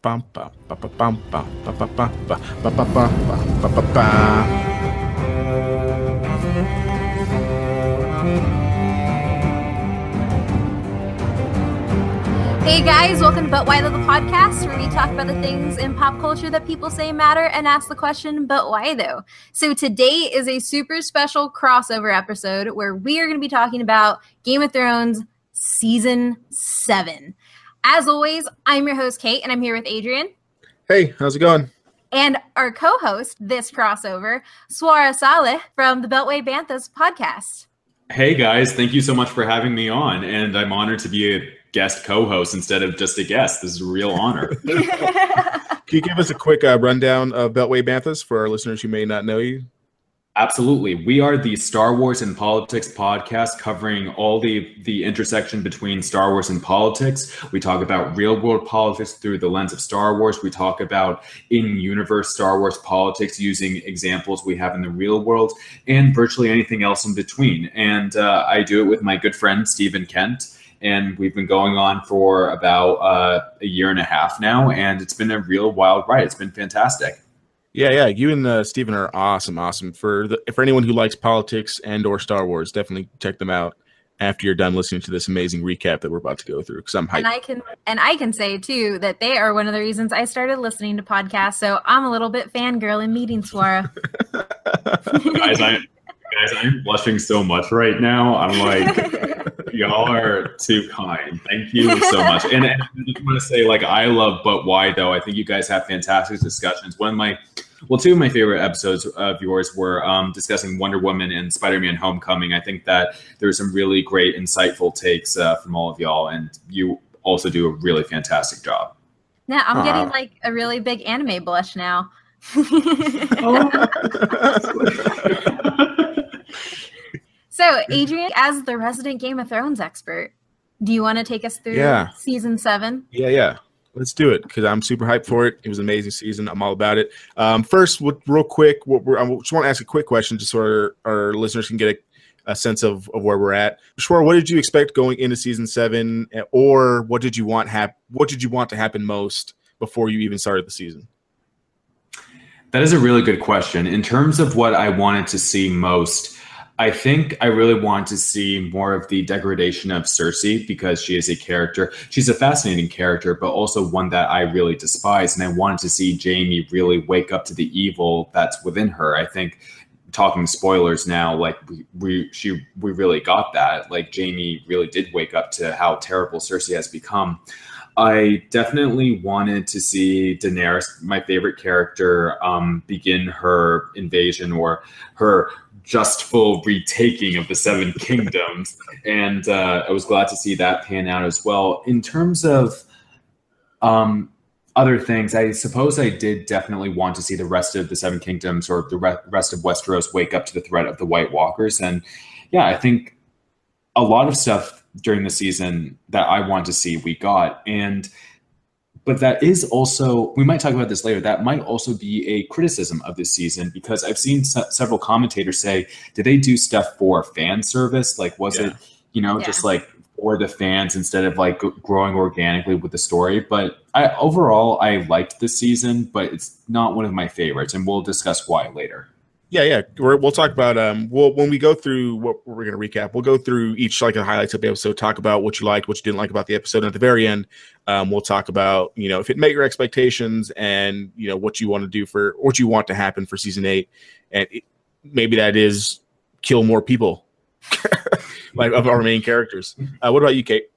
Hey guys, welcome to But Why Though, the podcast, where we talk about the things in pop culture that people say matter and ask the question, but why though? So today is a super special crossover episode where we are going to be talking about Game of Thrones Season 7. As always, I'm your host, Kate, and I'm here with Adrian. Hey, how's it going? And our co-host this crossover, Swara Salih from the Beltway Banthas podcast. Hey guys, thank you so much for having me on, and I'm honored to be a guest co-host instead of just a guest. This is a real honor. Can you give us a quick rundown of Beltway Banthas for our listeners who may not know you? Absolutely. We are the Star Wars and Politics podcast covering all the intersection between Star Wars and politics. We talk about real-world politics through the lens of Star Wars. We talk about in-universe Star Wars politics using examples we have in the real world and virtually anything else in between. And I do it with my good friend, Stephen Kent. And we've been going on for about a year and a half now, and it's been a real wild ride. It's been fantastic. Yeah. You and Steven are awesome. For anyone who likes politics and or Star Wars, definitely check them out after you're done listening to this amazing recap that we're about to go through. Because I'm hyped. And I can say too that they are one of the reasons I started listening to podcasts. So I'm a little bit fangirl in meeting Swara. Guys, I'm blushing so much right now. I'm like, y'all are too kind. Thank you so much. And I just want to say, I love But Why Though. I think you guys have fantastic discussions. Two of my favorite episodes of yours were discussing Wonder Woman and Spider-Man Homecoming. I think that there were some really great, insightful takes from all of y'all, and you also do a really fantastic job. Yeah, I'm getting a really big anime blush now. So, Adrian, as the resident Game of Thrones expert, do you want to take us through Season 7? Yeah. Let's do it, because I'm super hyped for it. It was an amazing season. I'm all about it. First, real quick, I just want to ask a quick question just so our listeners can get a sense of where we're at. Swara, what did you expect going into Season 7, or what did you want to happen most before you even started the season? That is a really good question. In terms of what I wanted to see most, I think I really want to see more of the degradation of Cersei, because she is a character. She's a fascinating character, but also one that I really despise. And I wanted to see Jaime really wake up to the evil that's within her. I think, talking spoilers now, we really got that. Jaime really did wake up to how terrible Cersei has become. I definitely wanted to see Daenerys, my favorite character, begin her invasion or her justful retaking of the Seven Kingdoms. And I was glad to see that pan out as well. In terms of other things, I suppose I did definitely want to see the rest of the Seven Kingdoms or the rest of Westeros wake up to the threat of the White Walkers. And yeah, I think a lot of stuff during the season that I want to see, we got. But that is also, we might talk about this later, that might also be a criticism of this season, because I've seen several commentators say, did they do stuff for fan service? Was it, just for the fans instead of growing organically with the story? But overall, I liked this season, but it's not one of my favorites, and we'll discuss why later. Yeah. We'll talk about when we go through what we're going to recap. We'll go through each the highlights of the episode, talk about what you liked, what you didn't like about the episode, and at the very end, we'll talk about if it met your expectations and what you want to do for what you want to happen for season 8, and maybe that is kill more people of our main characters. What about you, Kate?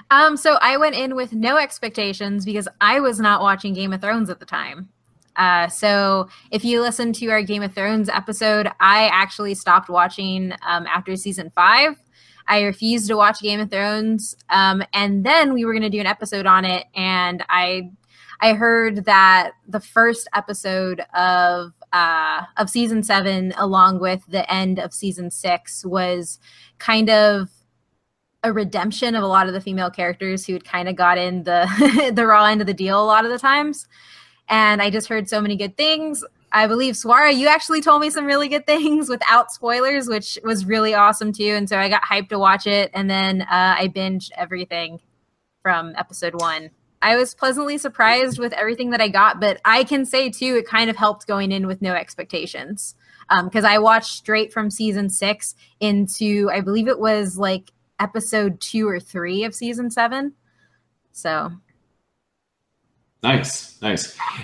So I went in with no expectations because I was not watching Game of Thrones at the time. So if you listen to our Game of Thrones episode, I actually stopped watching after season 5. I refused to watch Game of Thrones. And then we were going to do an episode on it. And I heard that the first episode of season 7, along with the end of season 6, was kind of a redemption of a lot of the female characters who had kind of got in the raw end of the deal a lot of the times. And I just heard so many good things. I believe, Swara, you actually told me some really good things without spoilers, which was really awesome too. And so I got hyped to watch it. And then I binged everything from episode 1. I was pleasantly surprised with everything that I got, but I can say too, it kind of helped going in with no expectations. Because I watched straight from season 6 into, I believe it was like episode 2 or 3 of season 7. So. Nice.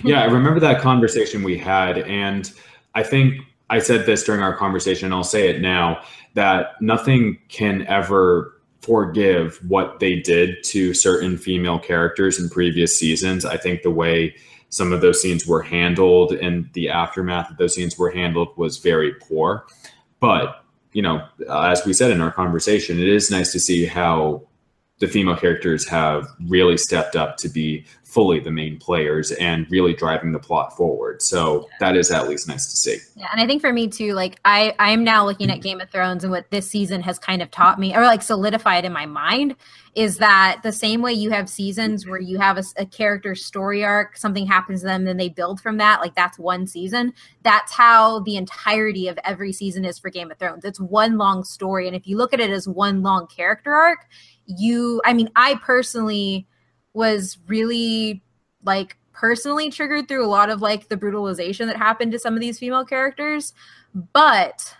Yeah, I remember that conversation we had, and I think I said this during our conversation, and I'll say it now, that nothing can ever forgive what they did to certain female characters in previous seasons. I think the way some of those scenes were handled and the aftermath of those scenes were handled was very poor. But, as we said in our conversation, it is nice to see how the female characters have really stepped up to be fully the main players and really driving the plot forward. So that is at least nice to see. Yeah, and I think for me too, like I'm now looking at Game of Thrones, and what this season has kind of taught me, or like solidified in my mind, is that the same way you have seasons where you have a character story arc, something happens to them, then they build from that, like that's one season. That's how the entirety of every season is for Game of Thrones. It's one long story, and if you look at it as one long character arc, I personally was really personally triggered through a lot of like the brutalization that happened to some of these female characters, but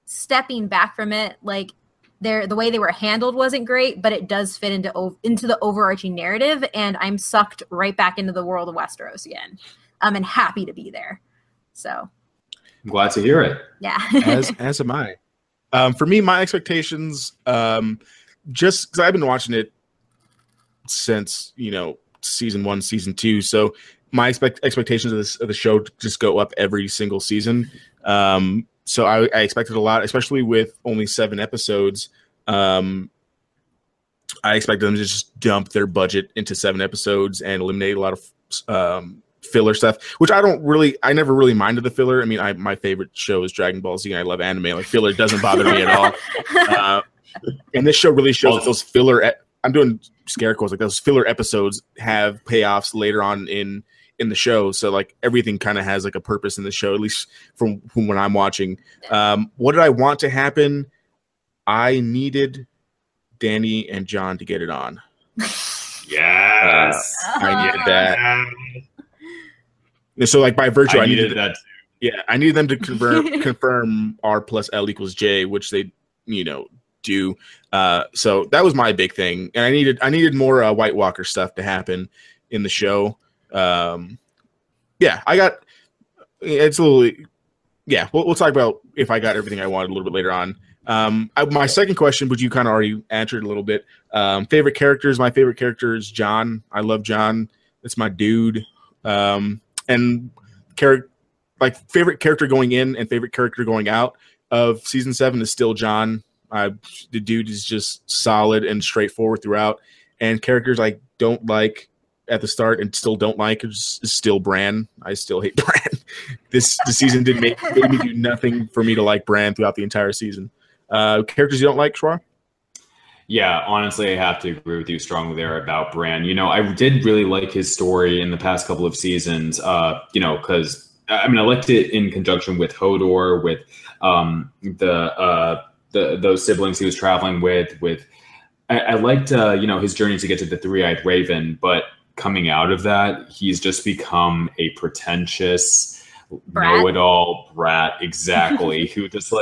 stepping back from it, like the way they were handled wasn't great, but it does fit into the overarching narrative, and I'm sucked right back into the world of Westeros again. And happy to be there. So I'm glad to hear it. Yeah. as am I. For me, my expectations, just because I've been watching it since season 1, season 2, so my expectations of the show just go up every single season. So I expected a lot, especially with only 7 episodes. I expected them to just dump their budget into 7 episodes and eliminate a lot of filler stuff, which I never really minded the filler. I mean, my favorite show is Dragon Ball Z, and I love anime. Like, filler doesn't bother me at all. And this show really shows that those filler. I'm doing scare quotes, like those filler episodes have payoffs later on in the show. So like everything kind of has like a purpose in the show, at least from when I'm watching. What did I want to happen? I needed Dany and Jon to get it on. Yes. I needed that. So like by virtue, I needed that. Yeah, I needed them to confirm R plus L equals J, which they do. So that was my big thing, and I needed more White Walker stuff to happen in the show. It's a little. Yeah, we'll talk about if I got everything I wanted a little bit later on. My second question, which you kind of already answered a little bit. Favorite characters. My favorite character is Jon. I love Jon. That's my dude. And favorite character going in and favorite character going out of season 7 is still Jon. The dude is just solid and straightforward throughout. And characters I don't like at the start and still don't like is still Bran. I still hate Bran. This season didn't make me do nothing for me to like Bran throughout the entire season. Characters you don't like, Swara? Yeah, honestly, I have to agree with you strongly there about Bran. I did really like his story in the past couple of seasons, because I liked it in conjunction with Hodor, with those siblings he was traveling with. I liked, his journey to get to the Three-Eyed Raven, but coming out of that, he's just become a pretentious, know-it-all brat, exactly, who just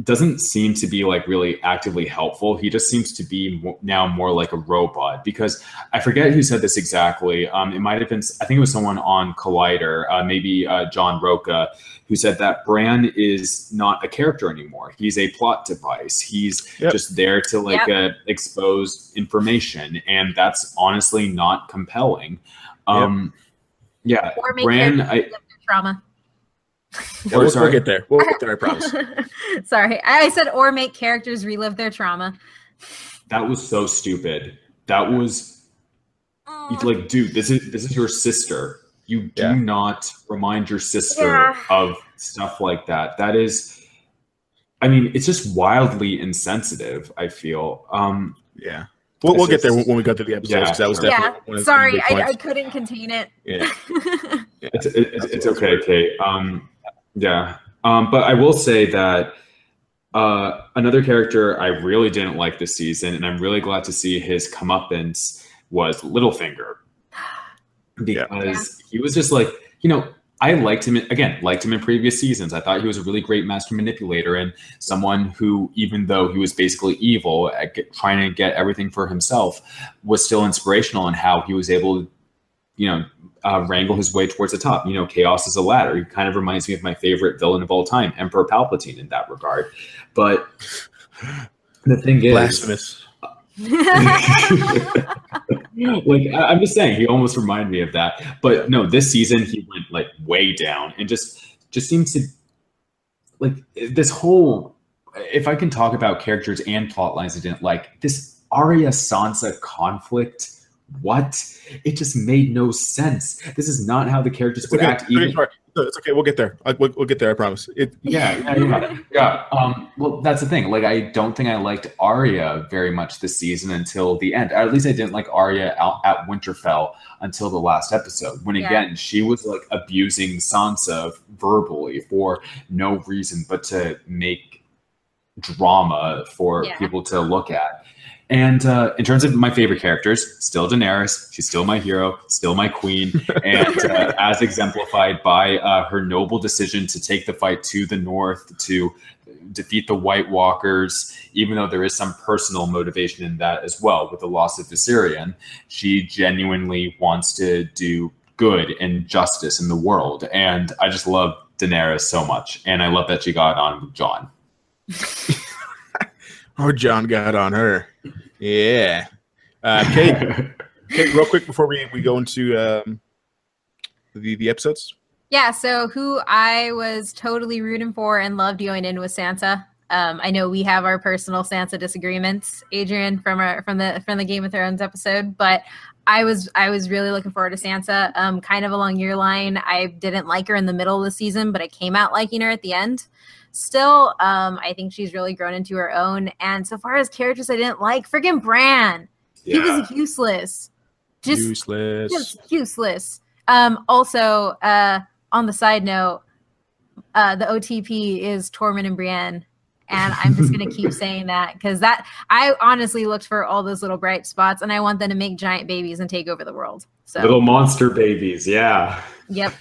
doesn't seem to be really actively helpful. He just seems to be now more like a robot, because I forget who said this exactly. It might have been, I think it was someone on Collider, maybe John Roca, who said that Bran is not a character anymore. He's a plot device. He's just there to expose information. And that's honestly not compelling. Yeah. Or make Bran, trauma. We'll get there. We'll get there, I promise. Sorry. I said, or make characters relive their trauma. That was so stupid. That was dude, this is your sister. You do not remind your sister of stuff like that. That is, it's just wildly insensitive, I feel. Yeah. We'll get there when we go through the episodes. That was definitely one of the big points. I couldn't contain it. Yeah. It's okay, Kate. But I will say that another character I really didn't like this season, and I'm really glad to see his comeuppance, was Littlefinger, because he was just like, I liked him in previous seasons. I thought he was a really great master manipulator and someone who, even though he was basically evil at trying to get everything for himself, was still inspirational in how he was able to, wrangle his way towards the top. Chaos is a ladder. He kind of reminds me of my favorite villain of all time, Emperor Palpatine, in that regard. But the thing is, blasphemous. I'm just saying, he almost reminded me of that. But no, this season he went like way down and just seems to like this whole. If I can talk about characters and plot lines I didn't like, this Arya Sansa conflict. What? It just made no sense. This is not how the characters would act. It's okay. We'll get there. We'll get there. I promise. Yeah. Well, that's the thing. Like, I don't think I liked Arya very much this season until the end. Or at least I didn't like Arya out at Winterfell until the last episode. When again, she was like abusing Sansa verbally for no reason but to make drama for people to look at. And in terms of my favorite characters, still Daenerys. She's still my hero, still my queen. And as exemplified by her noble decision to take the fight to the north to defeat the White Walkers, even though there is some personal motivation in that as well with the loss of Viserion, she genuinely wants to do good and justice in the world. And I just love Daenerys so much. And I love that she got on with Jon. Oh, Jon got on her. Yeah. Kate, real quick before we go into the episodes. Yeah, so who I was totally rooting for and loved going in was Sansa. I know we have our personal Sansa disagreements, Adrian, from the Game of Thrones episode, but I was really looking forward to Sansa. Kind of along your line, I didn't like her in the middle of the season, but I came out liking her at the end. Still, I think she's really grown into her own. And so far as characters I didn't like, friggin' Bran. Yeah. He was useless. Just useless. Also, on the side note, the OTP is Tormund and Brienne. And I'm just going to keep saying that because I honestly looked for all those little bright spots and I want them to make giant babies and take over the world. So little monster babies. Yeah. Yep.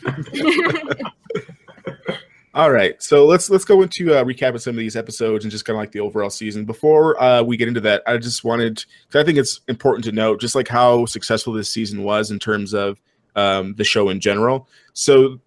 All right, so let's go into recapping some of these episodes and just kind of like the overall season. Before we get into that, I just wanted, because I think it's important to note just like how successful this season was in terms of the show in general. So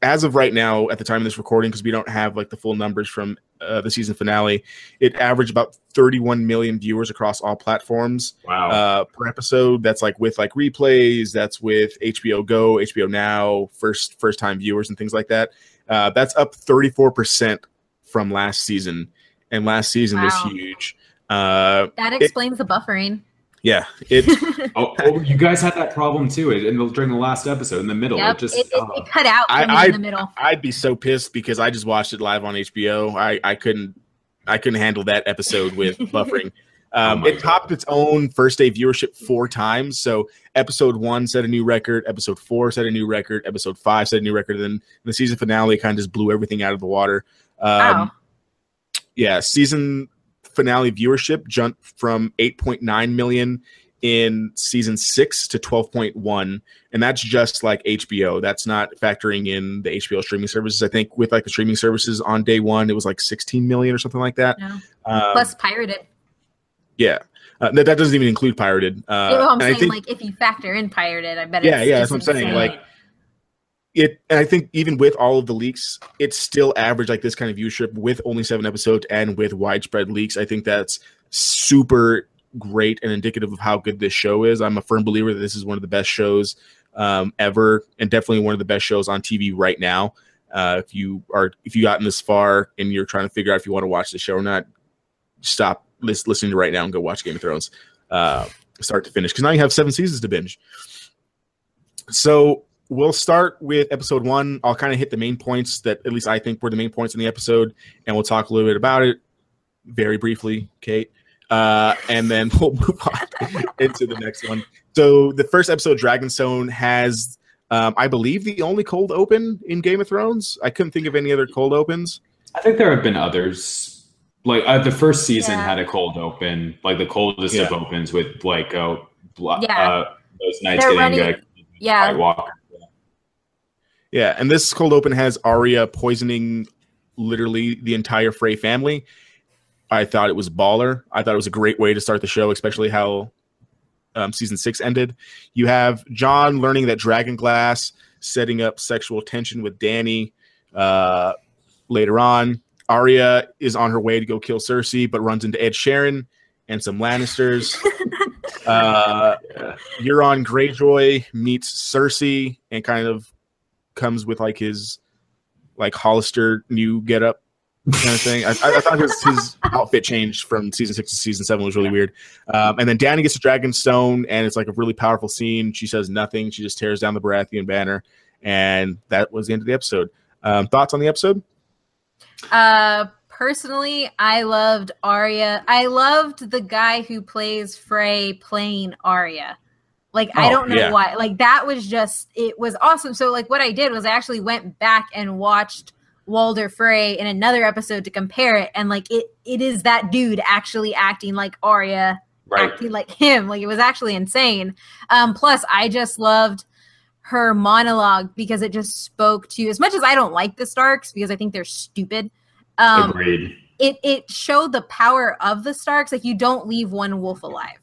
as of right now, at the time of this recording, because we don't have like the full numbers from the season finale, it averaged about 31 million viewers across all platforms. Wow. Per episode. That's like with like replays. That's with HBO Go, HBO Now, first time viewers and things like that. That's up 34% from last season, and last season was huge. That explains the buffering. Yeah. You guys had that problem too during the last episode in the middle. Yep, it cut out for me in the middle. I'd be so pissed because I just watched it live on HBO. I couldn't handle that episode with buffering. It topped its own first day viewership 4 times. So episode 1 set a new record, episode 4 set a new record, episode 5 set a new record. And then the season finale kind of just blew everything out of the water. Wow. Yeah, season finale viewership jumped from 8.9 million in season 6 to 12.1, and that's just like HBO. That's not factoring in the HBO streaming services. I think with like the streaming services on day 1, it was like 16 million or something like that. No. Plus pirated. Yeah, that doesn't even include pirated. I'm saying, like, if you factor in pirated, I bet. Yeah, that's what I'm saying. Like it, and I think even with all of the leaks, it's still average like this kind of viewership with only 7 episodes and with widespread leaks. I think that's super great and indicative of how good this show is. I'm a firm believer that this is one of the best shows ever, and definitely one of the best shows on TV right now. If you gotten this far and you're trying to figure out if you want to watch the show or not, stop listening to right now and go watch Game of Thrones start to finish, because now you have 7 seasons to binge. So we'll start with episode 1. I'll kind of hit the main points that at least I think were the main points in the episode, and we'll talk a little bit about it very briefly, Kate, and then we'll move on into the next one. So the first episode, Dragonstone, has I believe the only cold open in Game of Thrones. I couldn't think of any other cold opens. I think there have been others. Like the first season had a cold open, like the coldest of opens with like those knights They're getting running, yeah. White Walker. Yeah, and this cold open has Arya poisoning literally the entire Frey family. I thought it was baller. I thought it was a great way to start the show, especially how season 6 ended. You have Jon learning that Dragonglass setting up sexual tension with Dany later on. Arya is on her way to go kill Cersei, but runs into Ed Sheeran and some Lannisters. Euron Greyjoy meets Cersei and kind of comes with like his like Hollister new getup kind of thing. I thought his outfit changed from season 6 to season 7 was really weird. And then Dany gets a Dragonstone, and it's like a really powerful scene. She says nothing. She just tears down the Baratheon banner, and that was the end of the episode. Thoughts on the episode? Personally, I loved Arya. I loved the guy who plays Frey playing Arya. Like, I don't know why. Like, that was just, it was awesome. So, like, what I did was I actually went back and watched Walder Frey in another episode to compare it. And, like, it is that dude actually acting like Arya, acting like him. Like, it was actually insane. Plus, I just loved her monologue because it just spoke to, as much as I don't like the Starks because I think they're stupid. Agreed. It showed the power of the Starks. Like, you don't leave one wolf alive.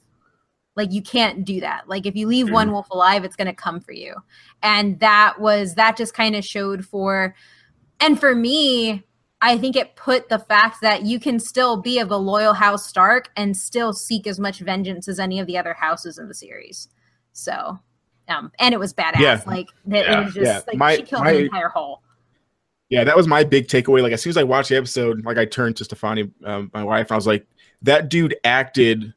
Like, you can't do that. Like, if you leave one wolf alive, it's going to come for you. And that just kind of showed and for me, I think it put the fact that you can still be of the loyal House Stark and still seek as much vengeance as any of the other houses in the series. So, and it was badass. Yeah. Like, it was just, like, she killed the entire whole. Yeah, that was my big takeaway. Like, as soon as I watched the episode, like, I turned to Stefani, my wife, and I was like, that dude acted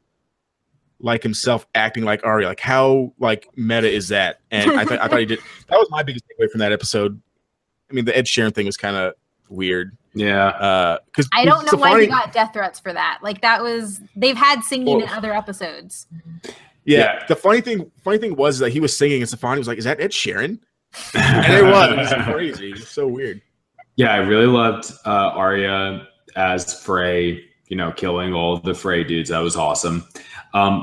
like himself, acting like Arya. Like, how, like, meta is that? And I thought he did. That was my biggest takeaway from that episode. I mean, the Ed Sheeran thing was kind of weird. Yeah. Because I don't know why he got death threats for that. Like, they've had singing in other episodes. Yeah. The funny thing was that he was singing and Stefani was like, is that Ed Sheeran? And it was. It was crazy. It was so weird. Yeah, I really loved Arya as Frey, killing all of the Frey dudes. That was awesome.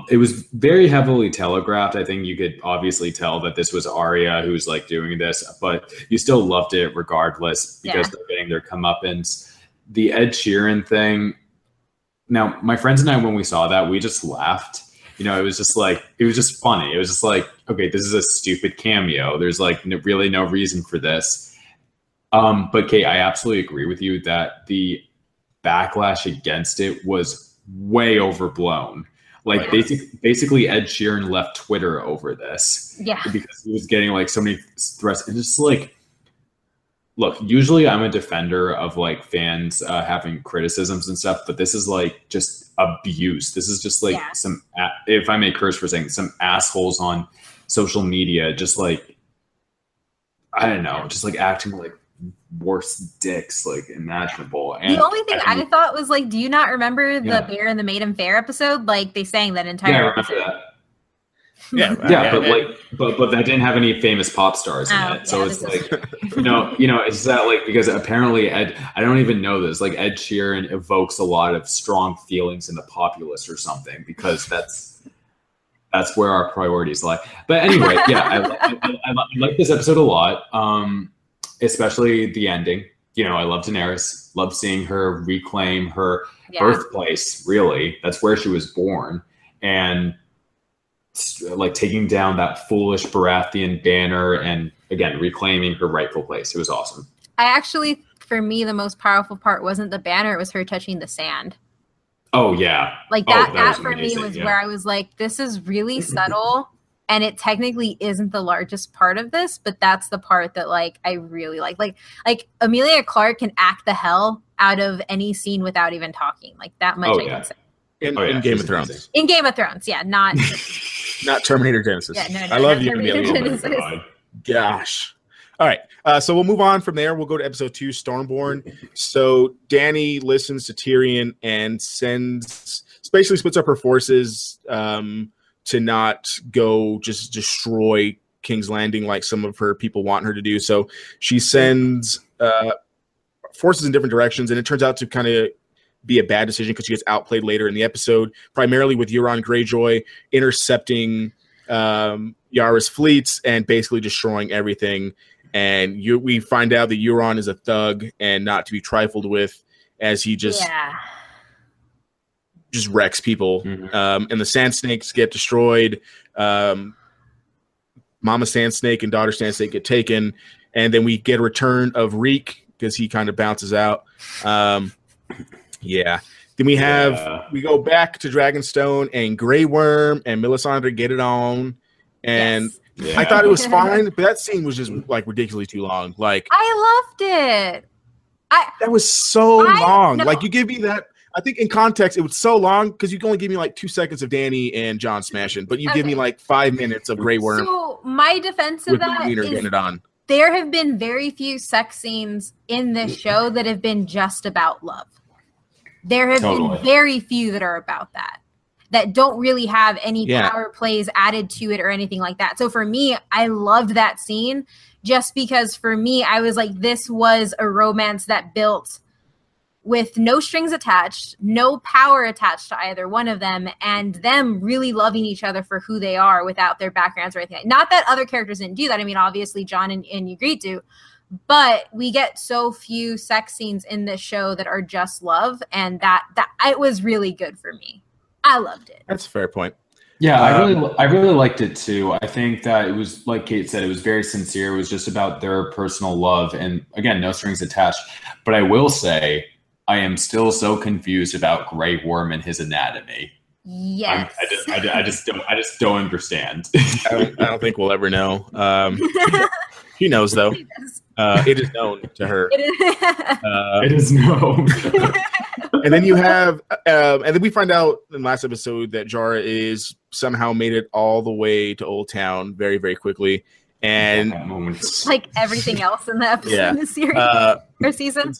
It was very heavily telegraphed. I think you could obviously tell that this was Arya who's like doing this, but you still loved it regardless because they're getting their comeuppance. The Ed Sheeran thing. Now, my friends and I, when we saw that, we just laughed. It was just funny. It was just like, okay, this is a stupid cameo. There's like really no reason for this. But Kate, I absolutely agree with you that the backlash against it was way overblown. Like, basically Ed Sheeran left Twitter over this. Yeah. Because he was getting like so many threats. And just like, look, usually I'm a defender of like fans having criticisms and stuff, but this is like just abuse. This is just like some, if I may curse for saying, some assholes on social media, just like, I don't know, just like acting like worst dicks like imaginable. And the only thing I thought was like, do you not remember the Bear and the Maiden Fair episode? Like, they sang that entire episode. But that didn't have any famous pop stars in it. So it's like, it's that like, because apparently I don't even know this, like Ed Sheeran evokes a lot of strong feelings in the populace or something, because that's where our priorities lie. But anyway, I like this episode a lot. Especially the ending. I love Daenerys. Love seeing her reclaim her birthplace, really. That's where she was born. And like taking down that foolish Baratheon banner and, again, reclaiming her rightful place. It was awesome. For me, the most powerful part wasn't the banner. It was her touching the sand. Oh, yeah. Like, that for me was where I was like, this is really subtle. And it technically isn't the largest part of this, but that's the part that like I really like. Like Emilia Clarke can act the hell out of any scene without even talking. Like, that much I can say. In Game of Thrones. In Game of Thrones, not not Terminator Genesis. Yeah, I love you, Terminator Emilia. Genesis. Gosh. All right. So we'll move on from there. We'll go to episode 2, Stormborn. So Dany listens to Tyrion and basically splits up her forces to not go just destroy King's Landing like some of her people want her to do. So she sends forces in different directions, and it turns out to kind of be a bad decision because she gets outplayed later in the episode, primarily with Euron Greyjoy intercepting Yara's fleets and basically destroying everything. And we find out that Euron is a thug and not to be trifled with, as he just wrecks people. And the Sand Snakes get destroyed. Mama Sand Snake and Daughter Sand Snake get taken. And then we get a return of Reek because he kind of bounces out. Then we go back to Dragonstone, and Grey Worm and Melisandre get it on. And I thought it was fine, but that scene was just like ridiculously too long. Like, I loved it. That was so long. Like, you give me that. I think in context, it was so long because you can only give me like 2 seconds of Dany and Jon smashing, but you give me like 5 minutes of Grey Worm. So my defense of that is getting it on. There have been very few sex scenes in this show that have been just about love. There have been very few that are about that don't really have any power plays added to it or anything like that. So for me, I loved that scene just because for me, I was like, this was a romance that built with no strings attached, no power attached to either one of them, and them really loving each other for who they are without their backgrounds or anything. Not that other characters didn't do that. I mean, obviously Jon and Ygritte do, but we get so few sex scenes in this show that are just love, and that it was really good for me. I loved it. That's a fair point. Yeah, I really liked it too. I think that it was, like Kate said, it was very sincere. It was just about their personal love, and again, no strings attached. But I will say, I am still so confused about Grey Worm and his anatomy. Yes, I just don't understand. I don't think we'll ever know. He knows though. It is known to her. It is known. And then you have, and then we find out in the last episode that Jorah is somehow made it all the way to Old Town very, very quickly. And like everything else in the episode in the series or season.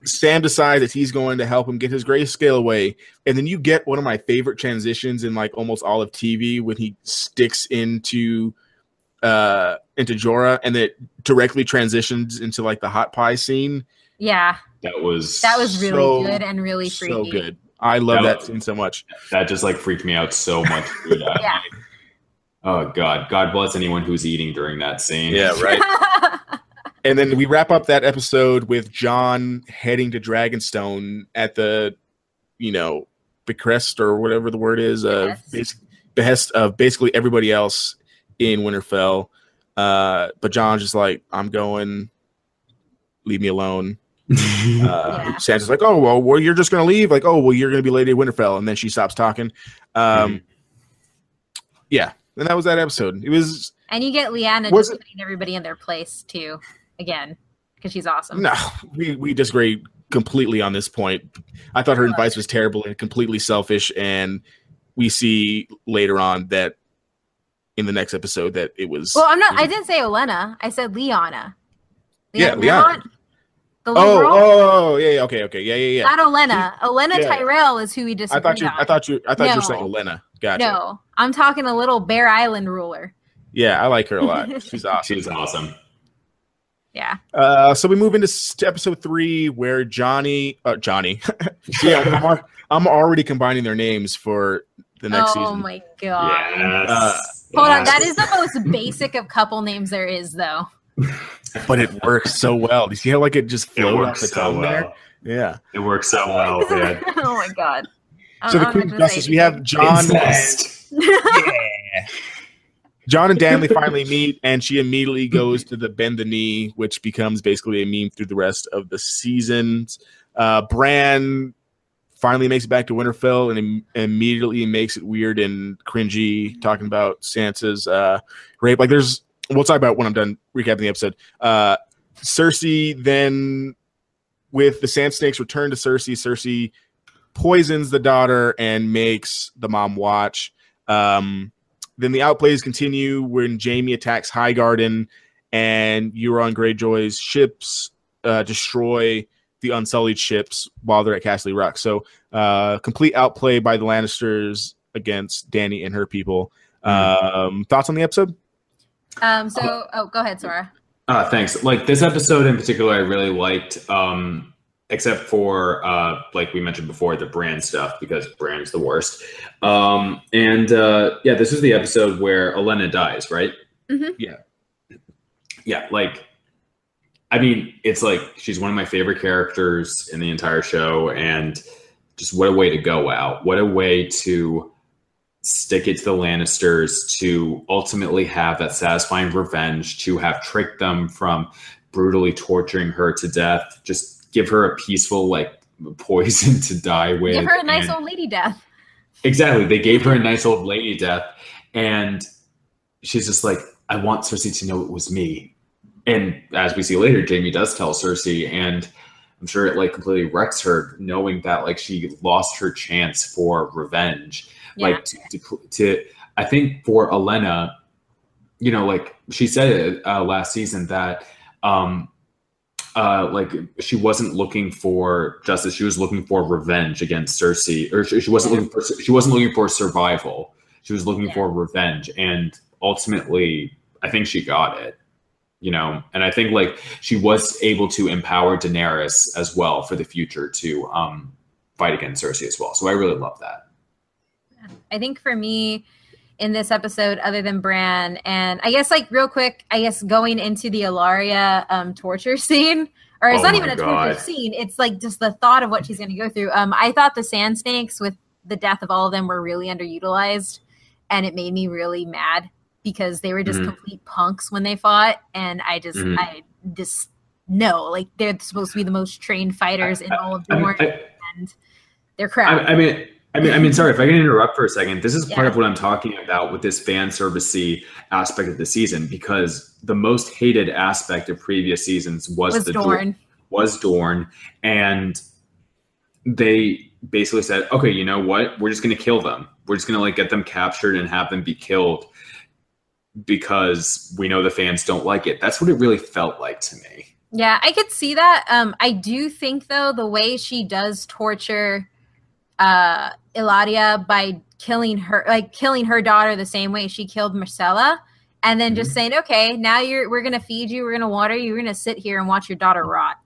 Sam decides that he's going to help him get his grayscale away. And then you get one of my favorite transitions in like almost all of TV when he sticks into Jorah, and it directly transitions into like the hot pie scene. Yeah. That was really good and really freaky. So good. I love that scene so much. That just like freaked me out so much. Yeah. Oh God bless anyone who's eating during that scene. Yeah, right. And then we wrap up that episode with Jon heading to Dragonstone at the, bequest or whatever the word is, behest of basically everybody else in Winterfell. But Jon's just like, I'm going, leave me alone. Sansa's like, oh, well, you're just going to leave? Like, oh, well, you're going to be Lady of Winterfell. And then she stops talking. Yeah. And that was that episode. It was, and you get Lyanna just putting everybody in their place too, again, because she's awesome. No, we disagree completely on this point. I thought her advice was terrible and completely selfish, and we see later on that in the next episode that it was. Well, I didn't say Olenna. I said Lyanna. Lyanna. The little girl? Yeah, okay, yeah. Not Olenna. Olenna Tyrell is who we disagreed on. I thought you were saying Olenna. Gotcha. No, I'm talking a little Bear Island ruler. Yeah, I like her a lot. She's awesome. She's awesome. Yeah. So we move into episode 3 where Johnny. Yeah, I'm already combining their names for the next season. Oh my god. Yes. Hold on, that is the most basic of couple names there is, though. But it works so well. Do you see how like it just flowed off the tongue there? Yeah, it works so well. Man. Oh my god. So the Queen of Justice, we have Jon. Jon and Danley finally meet, and she immediately goes to the bend the knee, which becomes basically a meme through the rest of the seasons. Bran finally makes it back to Winterfell and immediately makes it weird and cringy, talking about Sansa's rape. Like, we'll talk about when I'm done recapping the episode. Cersei then, with the Sand Snakes return to Cersei, Cersei poisons the daughter and makes the mom watch. Then the outplays continue when Jaime attacks Highgarden and Euron Greyjoy's ships destroy the Unsullied ships while they're at Castle Rock. So complete outplay by the Lannisters against Dany and her people. Thoughts on the episode? Go ahead, Swara. Thanks. Like this episode in particular, I really liked. except for like we mentioned before, the Bran stuff, because Bran's the worst. Yeah, this is the episode where Olenna dies, right? Mm-hmm. Yeah, like, I mean, it's like she's one of my favorite characters in the entire show, and just what a way to go out. What a way to stick it to the Lannisters, to ultimately have that satisfying revenge, to have tricked them from brutally torturing her to death. Just give her a peaceful, like, poison to die with. Give her a nice old lady death. Exactly. They gave her a nice old lady death. And she's just like, I want Cersei to know it was me. And as we see later, Jaime does tell Cersei, and I'm sure it like completely wrecks her, knowing that like she lost her chance for revenge. Yeah. Like to I think for Olenna, you know, like she said it last season that like she wasn't looking for justice, she was looking for revenge against Cersei, or she wasn't looking for survival. She was looking for revenge, and ultimately I think she got it. You know, and I think like she was able to empower Daenerys as well for the future to fight against Cersei as well. So I really love that. I think for me in this episode, other than Bran, and I guess like real quick, I guess going into the Ilaria torture scene, or it's not even a torture scene. It's like just the thought of what she's going to go through. I thought the Sand Snakes with the death of all of them were really underutilized, and it made me really mad, because they were just complete punks when they fought. And I just know, like, they're supposed to be the most trained fighters in all of Dorne, and they're crap. I mean, sorry if I can interrupt for a second. This is part of what I'm talking about with this fan servicey aspect of the season, because the most hated aspect of previous seasons was Dorne. And they basically said, okay, you know what? We're just going to kill them. We're just going to like get them captured and have them be killed, because we know the fans don't like it. That's what it really felt like to me. Yeah, I could see that. I do think, though, the way she does torture Ilaria by killing her daughter the same way she killed Marcella, and then just saying, okay, now we're going to feed you, we're going to water you, we're going to sit here and watch your daughter rot.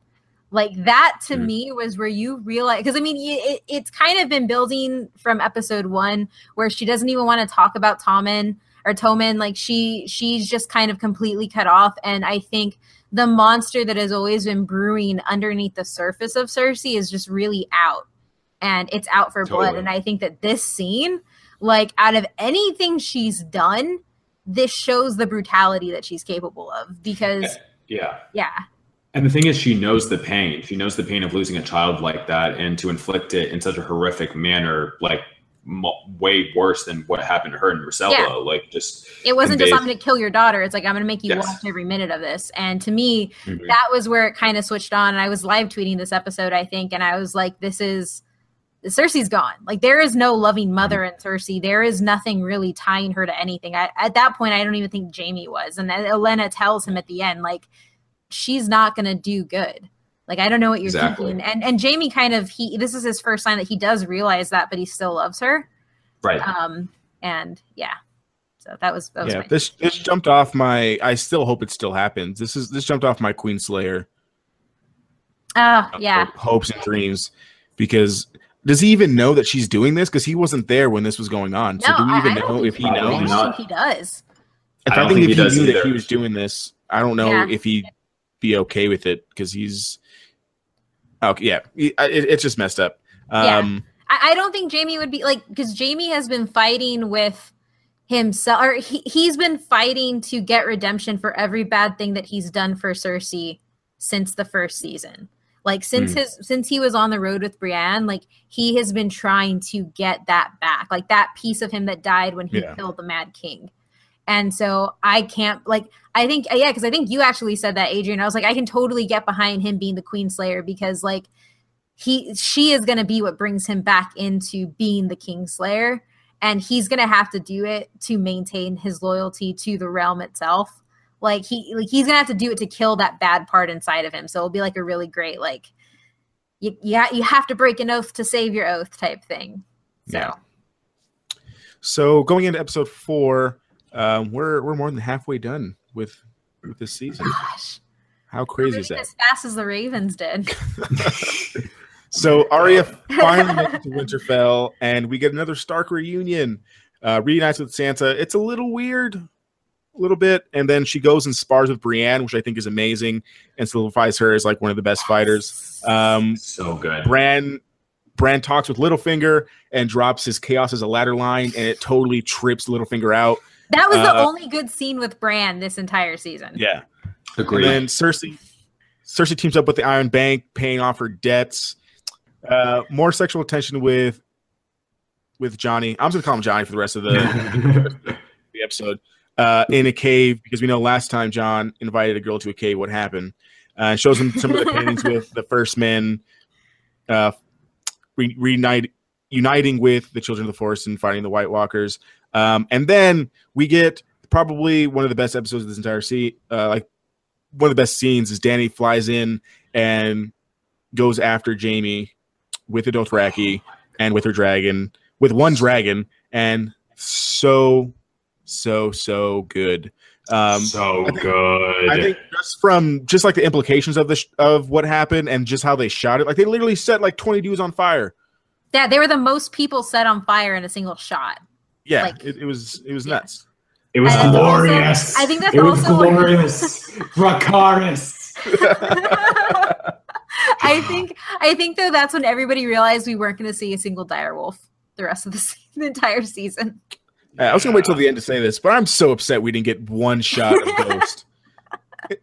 Like, that to me was where you realize, because I mean, it's kind of been building from episode 1, where she doesn't even want to talk about Tommen, like she's just kind of completely cut off. And I think the monster that has always been brewing underneath the surface of Cersei is just really out, and it's out for blood. And I think that this scene, like, out of anything she's done, this shows the brutality that she's capable of, because yeah. And the thing is, she knows the pain. She knows the pain of losing a child like that, and to inflict it in such a horrific manner, like way worse than what happened to her and Marcella. Yeah. Like, just it wasn't just, I'm going to kill your daughter. It's like, I'm going to make you watch every minute of this. And to me, that was where it kind of switched on. And I was live tweeting this episode, I think, and I was like, Cersei's gone. Like, there is no loving mother in Cersei. There is nothing really tying her to anything. At that point, I don't even think Jaime was. And Olenna tells him at the end, like, she's not going to do good. Like, I don't know what you're thinking. And Jaime kind of, this is his first sign that he does realize that, but he still loves her. Right. And yeah. So that was this jumped off my, I still hope it still happens. This jumped off my Queen Slayer. Hopes and dreams, because does he even know that she's doing this? Because he wasn't there when this was going on. So do we even know if he knows? I think he does. I think if he knew that he was doing this, I don't know if he'd be okay with it, because he's it's just messed up. I don't think Jaime would be like, because Jaime has been fighting with himself, or he's been fighting to get redemption for every bad thing that he's done for Cersei since the first season. Like, since he was on the road with Brienne, like, he has been trying to get that back, like that piece of him that died when he killed the Mad King. And so I can't, like, I think, because I think you actually said that, Adrian. I was like, I can totally get behind him being the Queen Slayer, because like she is going to be what brings him back into being the King Slayer, and he's going to have to do it to maintain his loyalty to the realm itself. Like, he's going to have to do it to kill that bad part inside of him. So it'll be like a really great, like, you have to break an oath to save your oath type thing. So. Yeah. So going into episode 4, we're more than halfway done with this season. Gosh. How crazy is that? As fast as the Ravens did. So Arya finally makes it to Winterfell, and we get another Stark reunion. Reunites with Sansa. It's a little weird, a little bit, and then she goes and spars with Brienne, which I think is amazing, and solidifies her as like one of the best fighters. So good. Bran talks with Littlefinger and drops his chaos as a ladder line, and it totally trips Littlefinger out. That was the only good scene with Bran this entire season. Yeah. Agreed. And then Cersei teams up with the Iron Bank, paying off her debts. More sexual attention with Johnny. I'm just going to call him Johnny for the rest of the episode. In a cave, because we know last time Jon invited a girl to a cave, what happened. And shows him some of the paintings with the First Men uniting with the Children of the Forest and fighting the White Walkers. And then we get probably one of the best episodes of this entire like one of the best scenes is Dany flies in and goes after Jaime with the Dothraki and with her dragon, with one dragon, and so good. I think just like the implications of what happened and just how they shot it, like they literally set like 20 dudes on fire. Yeah, they were the most people set on fire in a single shot. Yeah, like, it was nuts. It was glorious. I think that's was glorious. Dracarys. I think though that's when everybody realized we weren't going to see a single direwolf the rest of the entire season. I was going to wait till the end to say this, but I'm so upset we didn't get one shot of Ghost.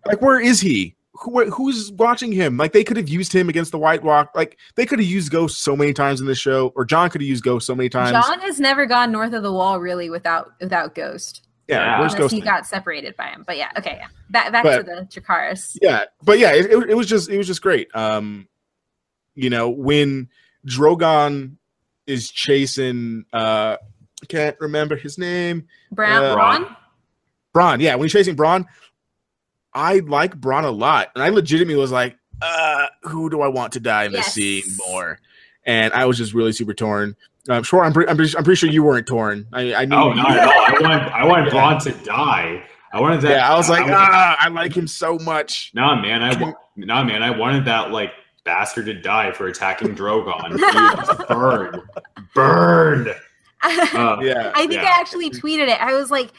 Like, where is he? Who's watching him? Like, they could have used him against the White Walk. Like, they could have used Ghost so many times in this show, or Jon could have used Ghost so many times. Jon has never gone north of the Wall really without Ghost. Yeah, where's Ghost? He got separated by him, but yeah, okay, yeah. Back to the Dracarys. Yeah, but yeah, it was just great. When Drogon is chasing, I can't remember his name. Bran. Yeah, when he's chasing Bran, I like Bran a lot, and I legitimately was like, who do I want to die in this scene more? And I was just really super torn. Sure, I'm pretty sure you weren't torn. I knew. Oh, not at all. I wanted Bran to die. I wanted that. Yeah, I was like, I like him so much. Nah, man, I wanted that like bastard to die for attacking Drogon. Burned. I actually tweeted it. I was like,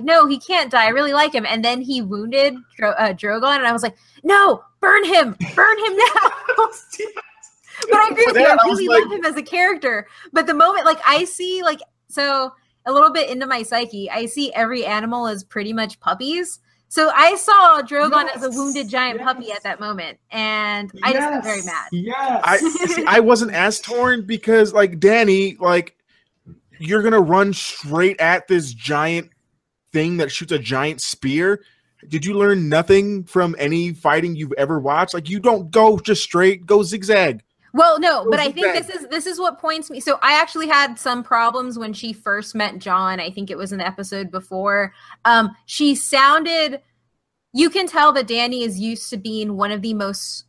no, he can't die. I really like him. And then he wounded Drogon, and I was like, no, burn him now. But I agree with you. I really love him as a character. But the moment, like, I see, like, so a little bit into my psyche, I see every animal as pretty much puppies. So I saw Drogon as a wounded giant puppy at that moment, and I just got very mad. Yes. I wasn't as torn because, like, Dany, like, you're going to run straight at this giant thing that shoots a giant spear. Did you learn nothing from any fighting you've ever watched? Like, you don't go just straight, go zigzag. Well, no, but I think this is what points me. So I actually had some problems when she first met Jon. I think it was an episode before. She sounded, you can tell that Dany is used to being one of the most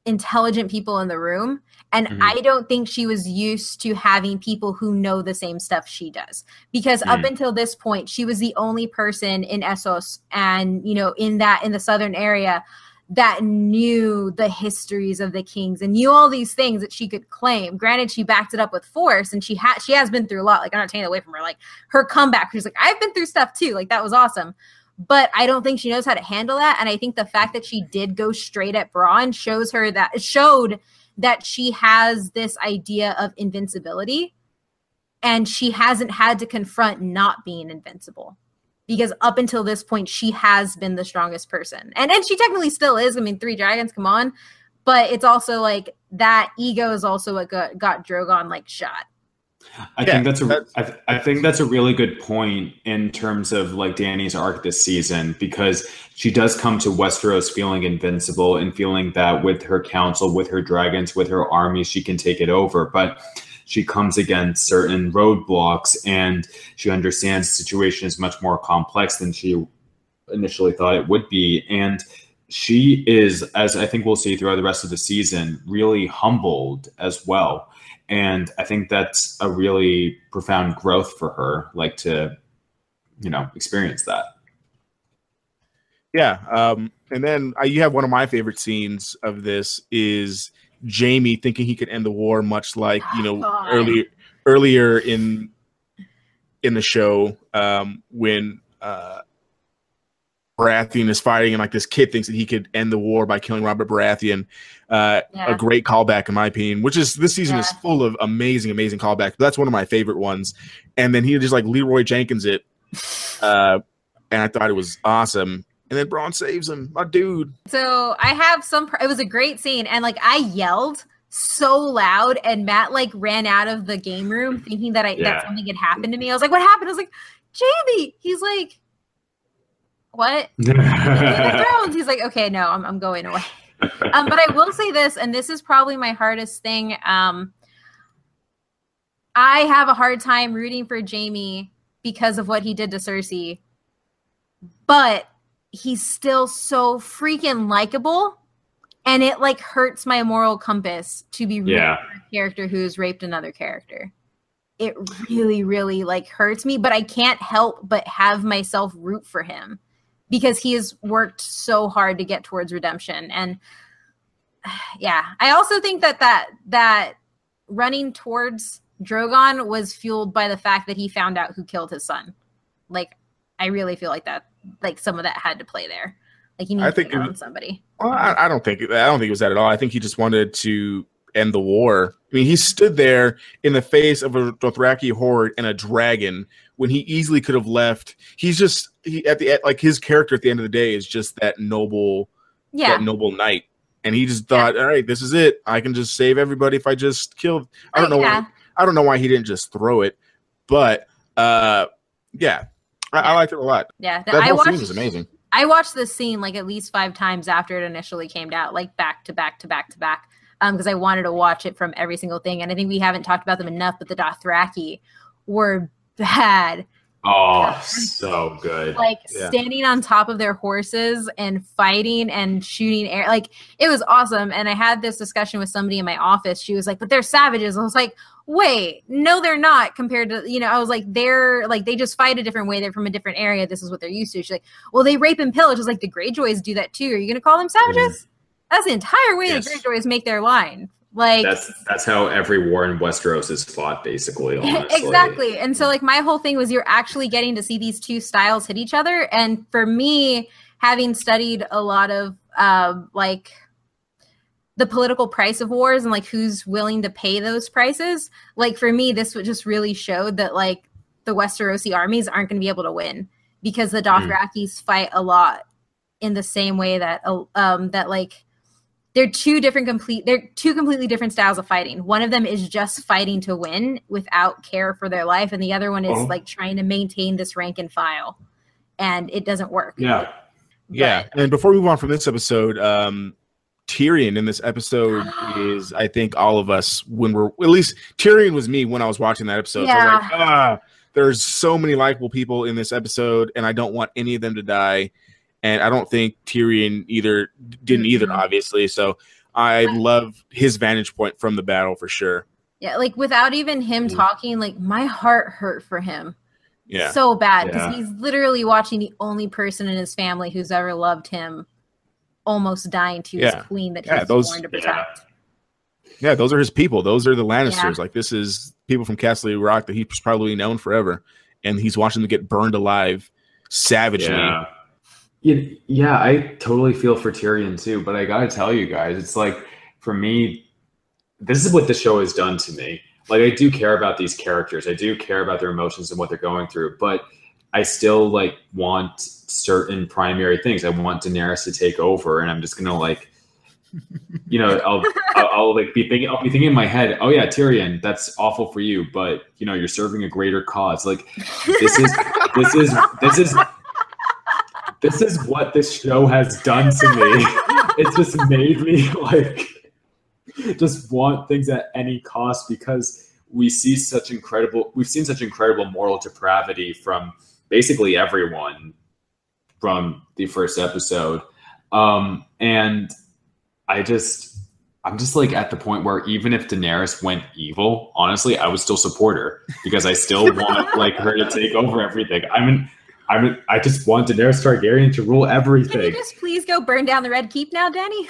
intelligent people in the room. And I don't think she was used to having people who know the same stuff she does. Because up until this point, she was the only person in Essos and, in the southern area that knew the histories of the kings and knew all these things that she could claim. Granted, she backed it up with force, and she has been through a lot. Like, I'm not taking it away from her. Like, her comeback, she's like, I've been through stuff too. Like, that was awesome. But I don't think she knows how to handle that. And I think the fact that she did go straight at Bran showed that she has this idea of invincibility, and she hasn't had to confront not being invincible. Because up until this point, she has been the strongest person. And she technically still is. I mean, 3 dragons, come on. But it's also like that ego is also what got Drogon like shot. I think that's a really good point in terms of like Dany's arc this season, because she does come to Westeros feeling invincible and feeling that with her council, with her dragons, with her army, she can take it over. But she comes against certain roadblocks, and she understands the situation is much more complex than she initially thought it would be. And she is, as I think we'll see throughout the rest of the season, really humbled as well. And I think that's a really profound growth for her, like to, experience that. Yeah. And then you have one of my favorite scenes of this is Jaime thinking he could end the war, much like, God. earlier in the show, when Baratheon is fighting and like this kid thinks that he could end the war by killing Robert Baratheon. A great callback in my opinion, which is this season is full of amazing callbacks. But that's one of my favorite ones. And then he just like Leroy Jenkins it. And I thought it was awesome. And then Bran saves him, my dude. So I have it was a great scene. And like I yelled so loud and Matt like ran out of the game room thinking that that something had happened to me. I was like, what happened? I was like, Jaime. He's like, what? Thrones. He's like, okay, no, I'm going away. But I will say this, and this is probably my hardest thing. I have a hard time rooting for Jaime because of what he did to Cersei. But he's still so freaking likable. And it like hurts my moral compass to be rooting for a character who's raped another character. It really, really like hurts me, but I can't help but have myself root for him because he has worked so hard to get towards redemption. And yeah, I also think that running towards Drogon was fueled by the fact that he found out who killed his son. Like, I really feel like that, like some of that had to play there. Like he needed to get on somebody. Well, I don't think it was that at all. I think he just wanted to end the war. I mean, he stood there in the face of a Dothraki horde and a dragon when he easily could have left. His character at the end of the day is just that noble knight. And he just thought, all right, this is it. I can just save everybody if I just kill. I don't know why he didn't just throw it, but I liked it a lot. Yeah, that whole scene was amazing. I watched this scene like at least 5 times after it initially came out, like back to back to back to back, because I wanted to watch it from every single thing. And I think we haven't talked about them enough, but the Dothraki were bad. Oh, so good. Like standing on top of their horses and fighting and shooting air. Like it was awesome. And I had this discussion with somebody in my office. She was like, but they're savages. I was like, wait, no, they're not compared to, I was like, they just fight a different way. They're from a different area. This is what they're used to. She's like, well, they rape and pillage. I was like, the Greyjoys do that too. Are you going to call them savages? That's the entire way the Greyjoys make their line. Like that's how every war in Westeros is fought, basically. Honestly. Exactly. And so like my whole thing was you're actually getting to see these two styles hit each other. And for me, having studied a lot of like the political price of wars and like who's willing to pay those prices, like for me, this just really showed that like the Westerosi armies aren't going to be able to win because the Dothrakis fight a lot in the same way that that like they're two completely different styles of fighting. One of them is just fighting to win without care for their life, and the other one is like trying to maintain this rank and file, and it doesn't work. Yeah. And before we move on from this episode, Tyrion in this episode is, I think, all of us when we're, at least Tyrion was me when I was watching that episode. So I was like, there's so many likable people in this episode, and I don't want any of them to die. And I don't think Tyrion didn't either, obviously. So I love his vantage point from the battle for sure. Yeah, like without even him talking, like my heart hurt for him. Yeah. So bad because he's literally watching the only person in his family who's ever loved him almost dying to his queen that he's sworn to protect. Yeah, those are his people. Those are the Lannisters. Like this is people from Castle Rock that he's probably known forever. And he's watching them get burned alive savagely. Yeah, I totally feel for Tyrion too, but I gotta tell you guys, it's like, for me, this is what the show has done to me. Like, I do care about these characters. I do care about their emotions and what they're going through, but I still like want certain primary things. I want Daenerys to take over, and I'm just gonna like, I'll be thinking in my head, oh yeah, Tyrion, that's awful for you, but you're serving a greater cause. Like, this is what this show has done to me. It's just made me like just want things at any cost because we've seen such incredible moral depravity from basically everyone from the first episode. And I'm just like at the point where even if Daenerys went evil, honestly, I would still support her because I still want like her to take over everything. I just want Daenerys Targaryen to rule everything. Can you just please go burn down the Red Keep now, Danny?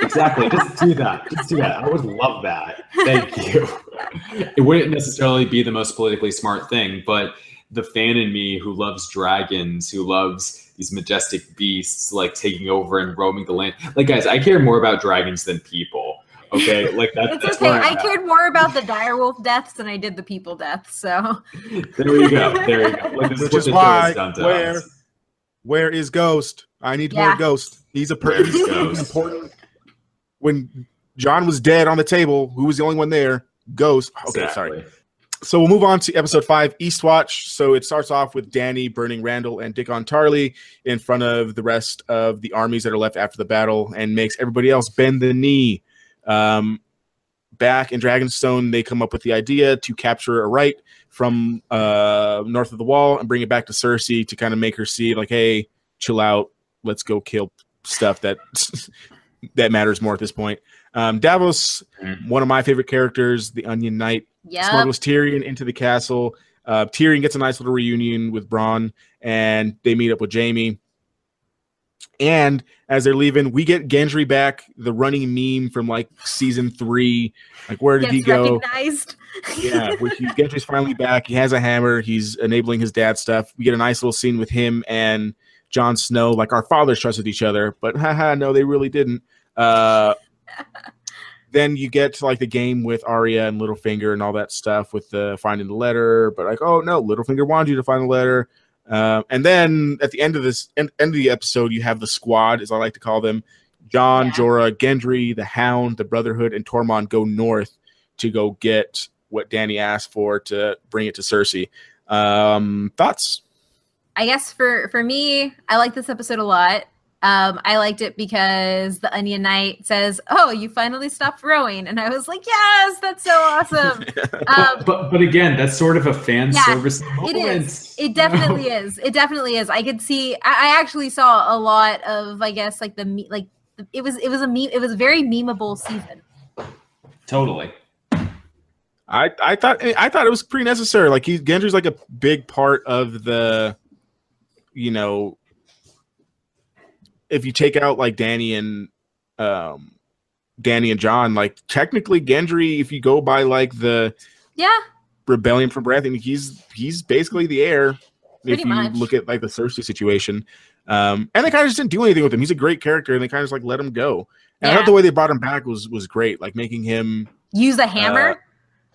Exactly. Just do that. Just do that. I would love that. Thank you. It wouldn't necessarily be the most politically smart thing, but the fan in me who loves dragons, who loves these majestic beasts, like taking over and roaming the land. Like, guys, I care more about dragons than people. Okay, like that's okay. I cared more about the direwolf deaths than I did the people deaths. So there you go. There you go. Like, this Which is is what the show why has done to us. where is Ghost? I need more Ghost. He's important. When John was dead on the table, who was the only one there? Ghost. Okay, Exactly. sorry. So we'll move on to episode 5, Eastwatch. So it starts off with Dany burning Randall and Dickon Tarly in front of the rest of the armies that are left after the battle and makes everybody else bend the knee. Back in Dragonstone, they come up with the idea to capture a right from north of the wall and bring it back to Cersei to kind of make her see, like, hey, chill out. Let's go kill stuff that matters more at this point. Davos, one of my favorite characters, the Onion Knight, smuggles Tyrion into the castle. Tyrion gets a nice little reunion with Bran, and they meet up with Jaime. And as they're leaving, we get Gendry back, the running meme from like season 3. Like, where did he go? Recognized. Yeah, Gendry's finally back. He has a hammer. He's enabling his dad's stuff. We get a nice little scene with him and Jon Snow. Like, our fathers trusted each other, but no, they really didn't. Then you get to like the game with Arya and Littlefinger and all that stuff with the finding the letter. But like, oh no, Littlefinger wanted you to find the letter. And then at the end of the episode, you have the squad, as I like to call them. Jon, Jorah, Gendry, the Hound, the Brotherhood, and Tormund go north to go get what Dany asked for to bring it to Cersei. Thoughts? I guess for me, I like this episode a lot. I liked it because the Onion Knight says, "Oh, you finally stopped rowing," and I was like, "Yes, that's so awesome." But again, that's sort of a fan service moment. It is. It definitely is. It definitely is. I could see. I actually saw a lot of, I guess, like it was a meme. It was a very memeable season. Totally. I thought it was pretty necessary. Like, Gendry's like a big part of the, you know. If you take out like Dany and Jon, like technically Gendry, if you go by like the rebellion from Baratheon, he's basically the heir. Pretty much. Look at like the Cersei situation, and they kind of just didn't do anything with him. He's a great character, and they kind of just like let him go. And I thought the way they brought him back was great, like making him use a hammer.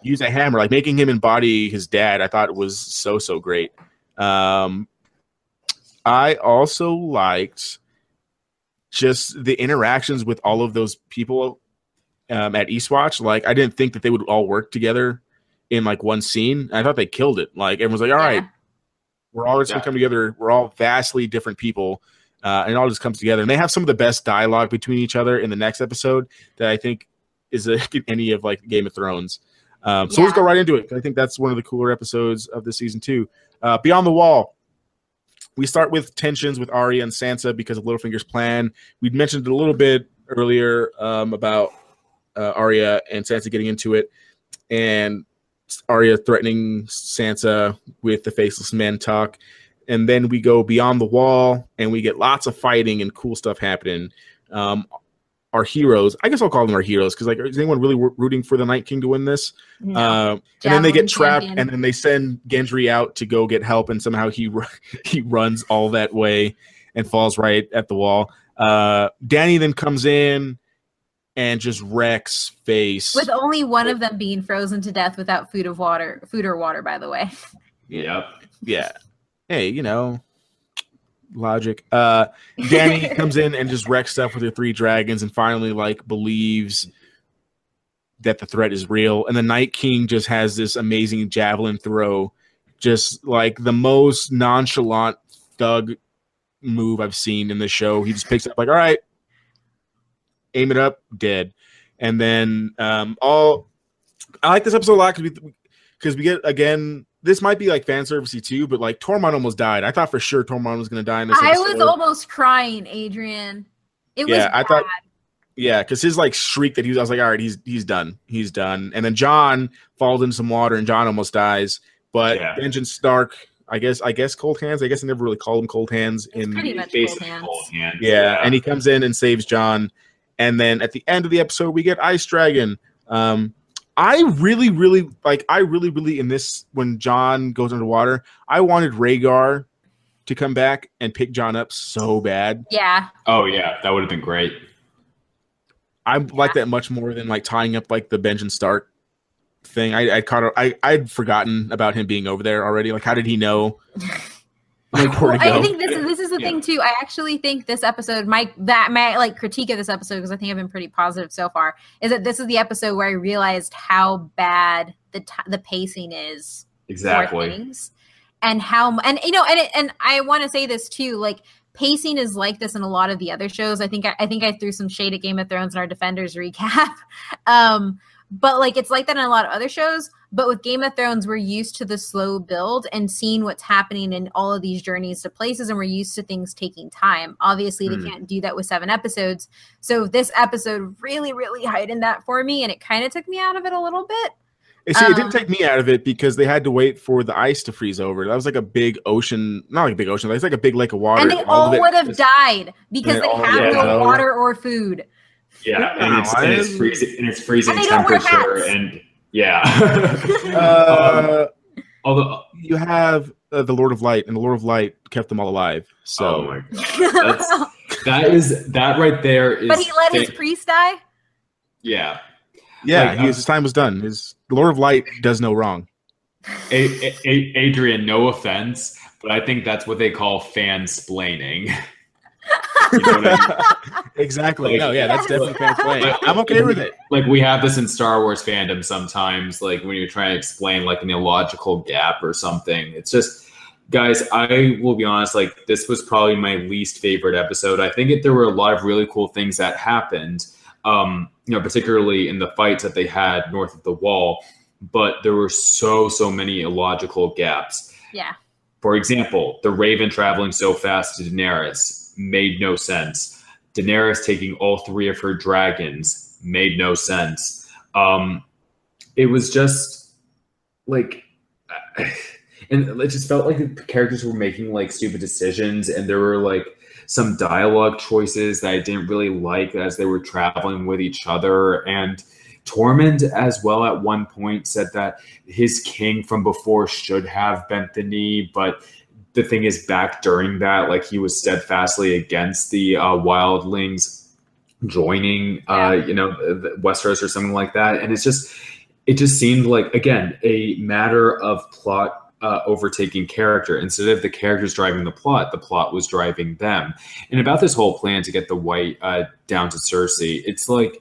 Like making him embody his dad. I thought it was so great. I also liked just the interactions with all of those people at Eastwatch. Like, I didn't think that they would all work together in like one scene. I thought they killed it. Like, everyone's like, all right, we're all just gonna come together. We're all vastly different people, and it all just comes together. And they have some of the best dialogue between each other in the next episode that I think is any of like Game of Thrones. So let's go right into it. I think that's one of the cooler episodes of this season too. Beyond the Wall. We start with tensions with Arya and Sansa because of Littlefinger's plan. We'd mentioned it a little bit earlier about Arya and Sansa getting into it, and Arya threatening Sansa with the faceless men talk. And then we go beyond the wall, and we get lots of fighting and cool stuff happening. Our heroes, I guess I'll call them our heroes, because like, is anyone really rooting for the Night King to win this? No. And then they get trapped, and then they send Gendry out to go get help, and somehow he runs all that way and falls right at the wall. Dany then comes in and just wrecks face, with only one of them being frozen to death without food or water. By the way. Yep. Yeah. Hey, you know. Logic. Dany comes in and just wrecks stuff with her 3 dragons and finally like believes that the threat is real. And the Night King just has this amazing javelin throw, just like the most nonchalant thug move I've seen in the show. He just picks it up like, all right, aim it up, dead. And then I like this episode a lot because we get, again, this might be like fan servicey too, but like Tormund almost died. I thought for sure Tormund was going to die in this episode. I was almost crying, Adrian. It was bad. I thought, because his like shriek that I was like, all right, he's done. And then Jon falls in some water and Jon almost dies. But Benjen Stark I guess cold hands. I guess I never really called him cold hands in pretty the much cold hands. Yeah, and he comes in and saves Jon, and then at the end of the episode we get Ice Dragon. I really in this, when Jon goes underwater, I wanted Rhaegar to come back and pick Jon up so bad. Yeah. Oh yeah, that would have been great. I like that much more than like tying up like the Benjen Stark thing. I'd forgotten about him being over there already. Like, how did he know? Like, where to go? I think this is the thing too. I actually think this episode, my like critique of this episode, because I think I've been pretty positive so far, is that this is the episode where I realized how bad the pacing is. Exactly. For things, and how, and you know, and I want to say this too, like, pacing is like this in a lot of the other shows. I think I threw some shade at Game of Thrones in our Defenders recap. But like, it's like that in a lot of other shows. But with Game of Thrones, we're used to the slow build and seeing what's happening in all of these journeys to places, and we're used to things taking time. Obviously, they can't do that with 7 episodes. So this episode really, really heightened that for me, and it kind of took me out of it a little bit. See, it didn't take me out of it because they had to wait for the ice to freeze over. That was like a big ocean, not like a big ocean, it's like a big lake of water. And they all would have died because they have no water or food. Yeah, and it's freezing temperature, and although you have the Lord of Light, and the Lord of Light kept them all alive. So, oh my God. that right there is. But he let his priest die. Yeah, like, his time was done. The Lord of Light does no wrong. Adrian, no offense, but I think that's what they call fansplaining. You know what I mean? Exactly. That's definitely fansplaining. I'm okay with it. Like, we have this in Star Wars fandom sometimes, like when you're trying to explain like an illogical gap or something. It's just, guys, I will be honest, like, this was probably my least favorite episode. I think there were a lot of really cool things that happened, particularly in the fights that they had north of the wall, but there were so many illogical gaps. Yeah. For example, the Raven traveling so fast to Daenerys made no sense. Daenerys taking all 3 of her dragons made no sense. It was just like, and it just felt like the characters were making like stupid decisions, and there were like some dialogue choices that I didn't really like as they were traveling with each other. And Tormund as well at one point said that his king from before should have bent the knee, but the thing is, back during that, like, he was steadfastly against the wildlings joining, Westeros or something like that. And it just seemed like, again, a matter of plot overtaking character. Instead of the characters driving the plot was driving them. And about this whole plan to get the White down to Cersei, it's like,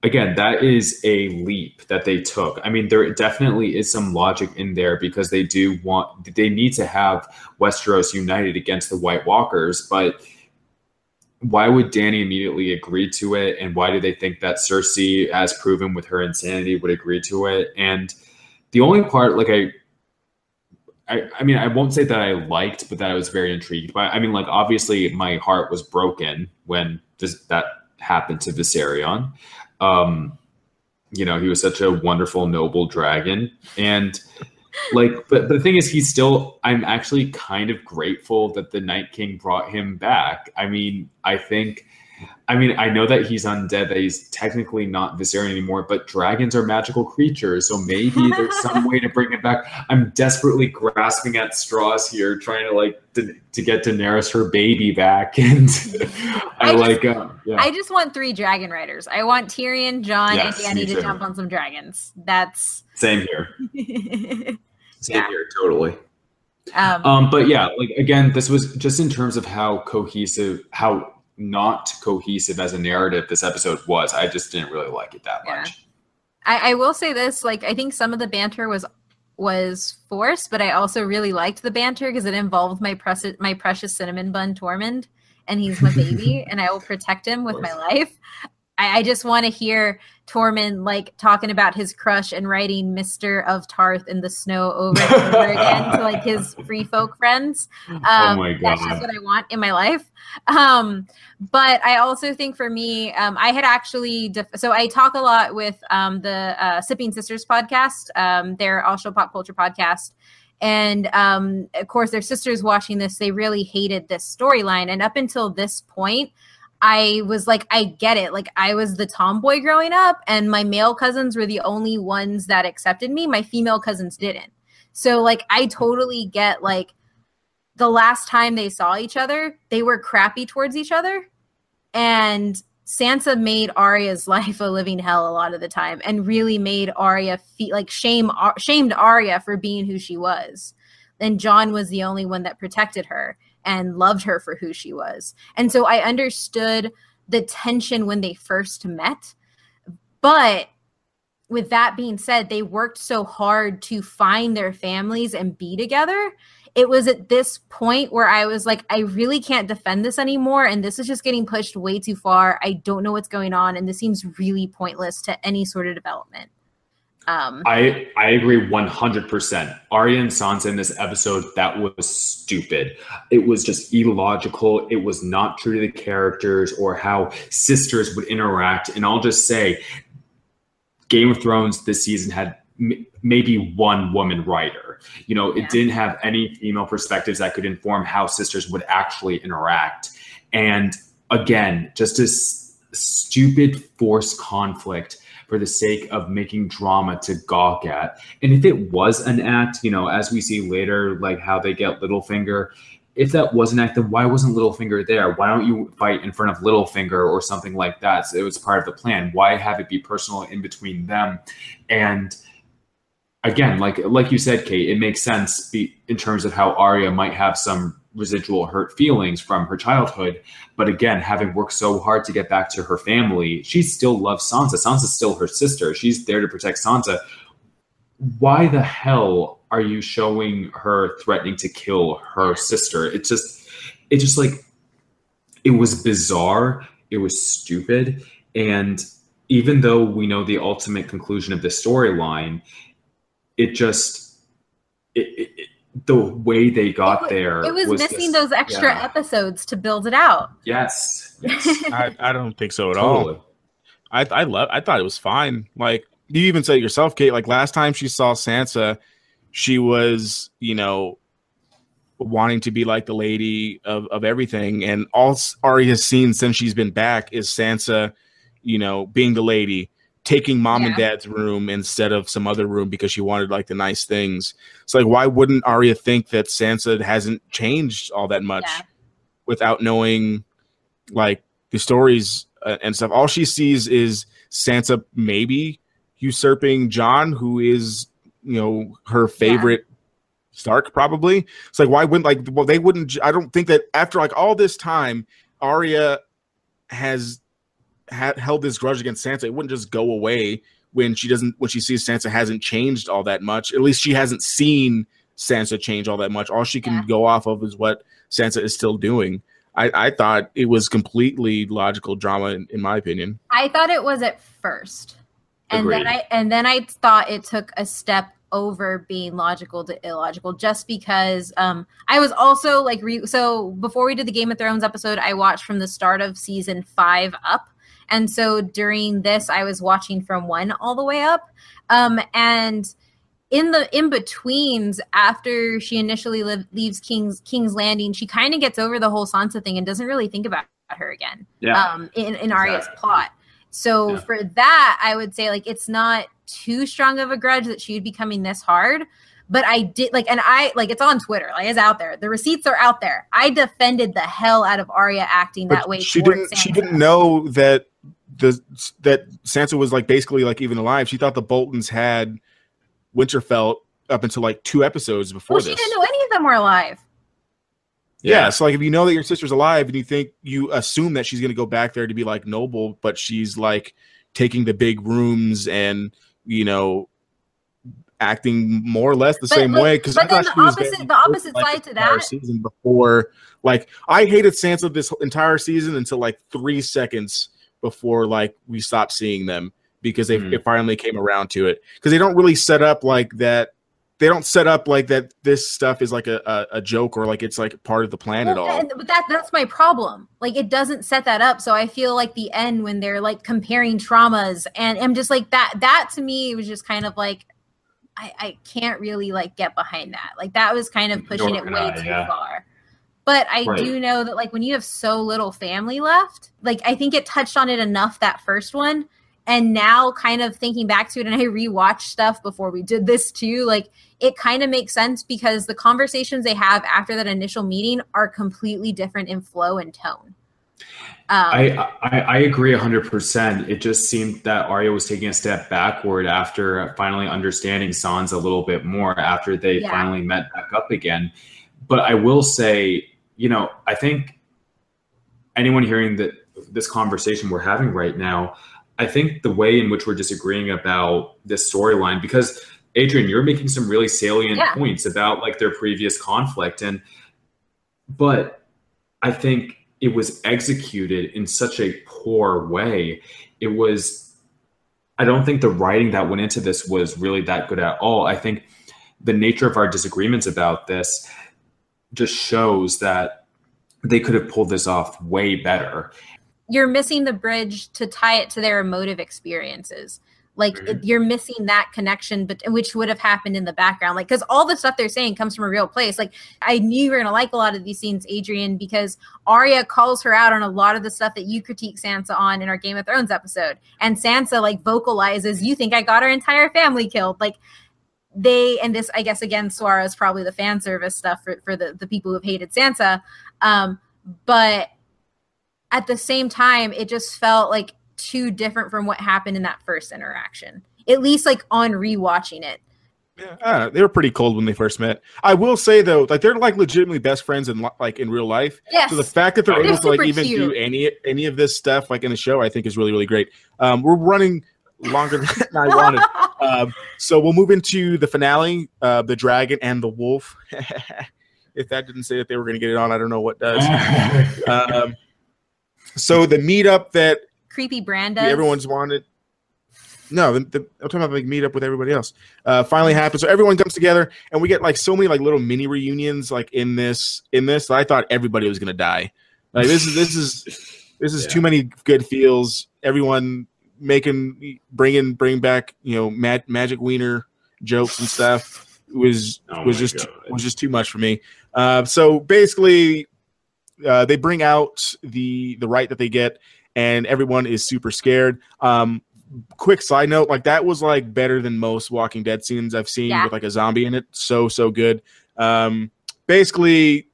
again, that is a leap that they took. I mean, there definitely is some logic in there because they need to have Westeros united against the White Walkers, but why would Dany immediately agree to it? And why do they think that Cersei, as proven with her insanity, would agree to it? And the only part, like, I mean, I won't say that I liked, but that I was very intrigued by. I mean, like, obviously my heart was broken when that happened to Viserion. He was such a wonderful, noble dragon. And like, but the thing is, I'm actually kind of grateful that the Night King brought him back. I mean, I know that he's undead, that he's technically not Viserion anymore, but dragons are magical creatures. So maybe there's some way to bring it back. I'm desperately grasping at straws here, trying to get Daenerys her baby back. And I just want 3 dragon riders. I want Tyrion, Jon, and Dany to jump on some dragons. That's same here. Same here, totally. But yeah, like, again, this was just in terms of how not cohesive as a narrative this episode was. I just didn't really like it that much. I will say this, like, I think some of the banter was forced, but I also really liked the banter because it involved my precious cinnamon bun Tormund, and he's my baby, and I will protect him with my life. I just want to hear Tormund, like, talking about his crush and writing Mr. of Tarth in the snow over and over again to, like, his free folk friends. Oh my God. That's just what I want in my life. But I also think for me, I had actually, so I talk a lot with the Sipping Sisters podcast. They're also pop culture podcast. And of course, their sisters watching this, they really hated this storyline. And up until this point, I was like, I get it. Like, I was the tomboy growing up, and my male cousins were the only ones that accepted me. My female cousins didn't. So, like, I totally get, like, the last time they saw each other, they were crappy towards each other. And Sansa made Arya's life a living hell a lot of the time, and really made Arya feel like shamed Arya for being who she was. And Jon was the only one that protected her and loved her for who she was. And so I understood the tension when they first met. But with that being said, they worked so hard to find their families and be together. It was at this point where I was like, I really can't defend this anymore. And this is just getting pushed way too far. I don't know what's going on. And this seems really pointless to any sort of development. I agree 100%. Arya and Sansa in this episode, that was stupid. It was just illogical. It was not true to the characters or how sisters would interact. And I'll just say, Game of Thrones this season had maybe one woman writer. You know, it didn't have any female perspectives that could inform how sisters would actually interact. And again, just a stupid forced conflict for the sake of making drama to gawk at. And if it was an act, you know, as we see later, like how they get Littlefinger, if that was an act, then why wasn't Littlefinger there? Why don't you fight in front of Littlefinger or something like that? So it was part of the plan. Why have it be personal in between them? And again, like you said, Kate, it makes sense in terms of how Arya might have some residual hurt feelings from her childhood. But again, having worked so hard to get back to her family, she still loves Sansa. Sansa's still her sister. She's there to protect Sansa. Why the hell are you showing her threatening to kill her sister? It just like, it was bizarre. It was stupid. And even though we know the ultimate conclusion of this storyline, the way they got there, it was missing those extra episodes to build it out. Yes. I don't think so at all. I thought it was fine. Like, you even said it yourself, Kate, like last time she saw Sansa, she was, you know, wanting to be like the lady of everything. And all Arya's seen since she's been back is Sansa, you know, being the lady, taking mom and dad's room instead of some other room because she wanted like the nice things. So like, why wouldn't Arya think that Sansa hasn't changed all that much without knowing like the stories and stuff? All she sees is Sansa maybe usurping Jon, who is, you know, her favorite Stark probably. It's like, why wouldn't they wouldn't, I don't think that after like all this time, Arya has held this grudge against Sansa. It wouldn't just go away when she sees Sansa hasn't changed all that much. At least she hasn't seen Sansa change all that much. All she can go off of is what Sansa is still doing. I thought it was completely logical drama in my opinion. I thought it was at first. Agreed. And then I thought it took a step over being logical to illogical, just because I was also like, so before we did the Game of Thrones episode, I watched from the start of season 5 up. And so during this, I was watching from 1 all the way up. And in the in-betweens, after she initially leaves King's Landing, she kind of gets over the whole Sansa thing and doesn't really think about her again in Arya's plot. So for that, I would say like it's not too strong of a grudge that she would be coming this hard. But I did it's on Twitter, like it's out there. The receipts are out there. I defended the hell out of Arya acting that way. She didn't know that that Sansa was like basically like even alive. She thought the Boltons had Winterfell up until like 2 episodes before this. She didn't know any of them were alive. Yeah, so like if you know that your sister's alive and you assume that she's gonna go back there to be like noble, but she's like taking the big rooms and, you know, acting more or less the same way. Because but then the opposite side to that season before, like I hated Sansa this entire season until like 3 seconds before like we stopped seeing them, because it finally came around to it. Because they don't really set up like that. They don't set up like that. This stuff is like a joke or like it's like part of the plan at all. But that's my problem. Like it doesn't set that up. So I feel like the end when they're like comparing traumas, and I'm just like that to me, it was just kind of like, I can't really like get behind that. Like that was kind of pushing it way too yeah. far. But I Right. do know that like when you have so little family left, like I think it touched on it enough that first one. And now kind of thinking back to it, and I rewatched stuff before we did this too, like it kind of makes sense because the conversations they have after that initial meeting are completely different in flow and tone. I agree 100%. It just seemed that Arya was taking a step backward after finally understanding Sansa a little bit more after they finally met back up again. But I will say, you know, I think anyone hearing this conversation we're having right now, I think the way in which we're disagreeing about this storyline, because Adrian, you're making some really salient points about like their previous conflict, but I think it was executed in such a poor way. I don't think the writing that went into this was really that good at all. I think the nature of our disagreements about this just shows that they could have pulled this off way better. You're missing the bridge to tie it to their emotive experiences. Like you're missing that connection, but which would have happened in the background. Like, because all the stuff they're saying comes from a real place. Like, I knew you were gonna like a lot of these scenes, Adrian, because Arya calls her out on a lot of the stuff that you critique Sansa on in our Game of Thrones episode, and Sansa like vocalizes, "You think I got our entire family killed?" Like and this, I guess, again, Swara is probably the fan service stuff for the people who have hated Sansa, but at the same time, it just felt like too different from what happened in that first interaction, at least like on rewatching it. Yeah, they were pretty cold when they first met. I will say though, like they're like legitimately best friends in like in real life. Yes. So the fact that they're able to like even cute. do any of this stuff like in the show, I think is really, really great. We're running longer than I wanted. So we'll move into the finale, the dragon and the wolf. If that didn't say that they were going to get it on, I don't know what does. So the meetup that creepy Bran does. Everyone's wanted. No, I'm talking about like meet up with everybody else. Finally happens. So everyone comes together, and we get like so many like little mini reunions like in this. That I thought everybody was gonna die. Like this is too many good feels. Everyone bringing back magic wiener jokes and stuff was just too much for me. So basically, they bring out the right that they get. And everyone is super scared. Quick side note, like that was like better than most Walking Dead scenes I've seen with like a zombie in it. So good. Basically,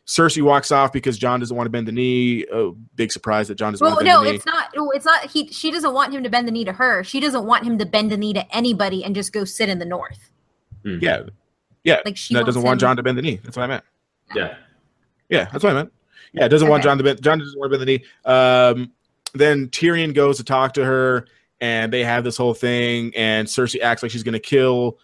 Cersei walks off because Jon doesn't want to bend the knee. Big surprise that Jon doesn't want to bend the knee. It's not. She doesn't want him to bend the knee to her. She doesn't want him to bend the knee to anybody and just go sit in the north. Yeah. Like she doesn't want Jon to bend the knee. That's what I meant. Yeah, that's what I meant. Yeah, doesn't want Jon to bend. Jon doesn't want to bend the knee. Then Tyrion goes to talk to her, and they have this whole thing. And Cersei acts like she's going to kill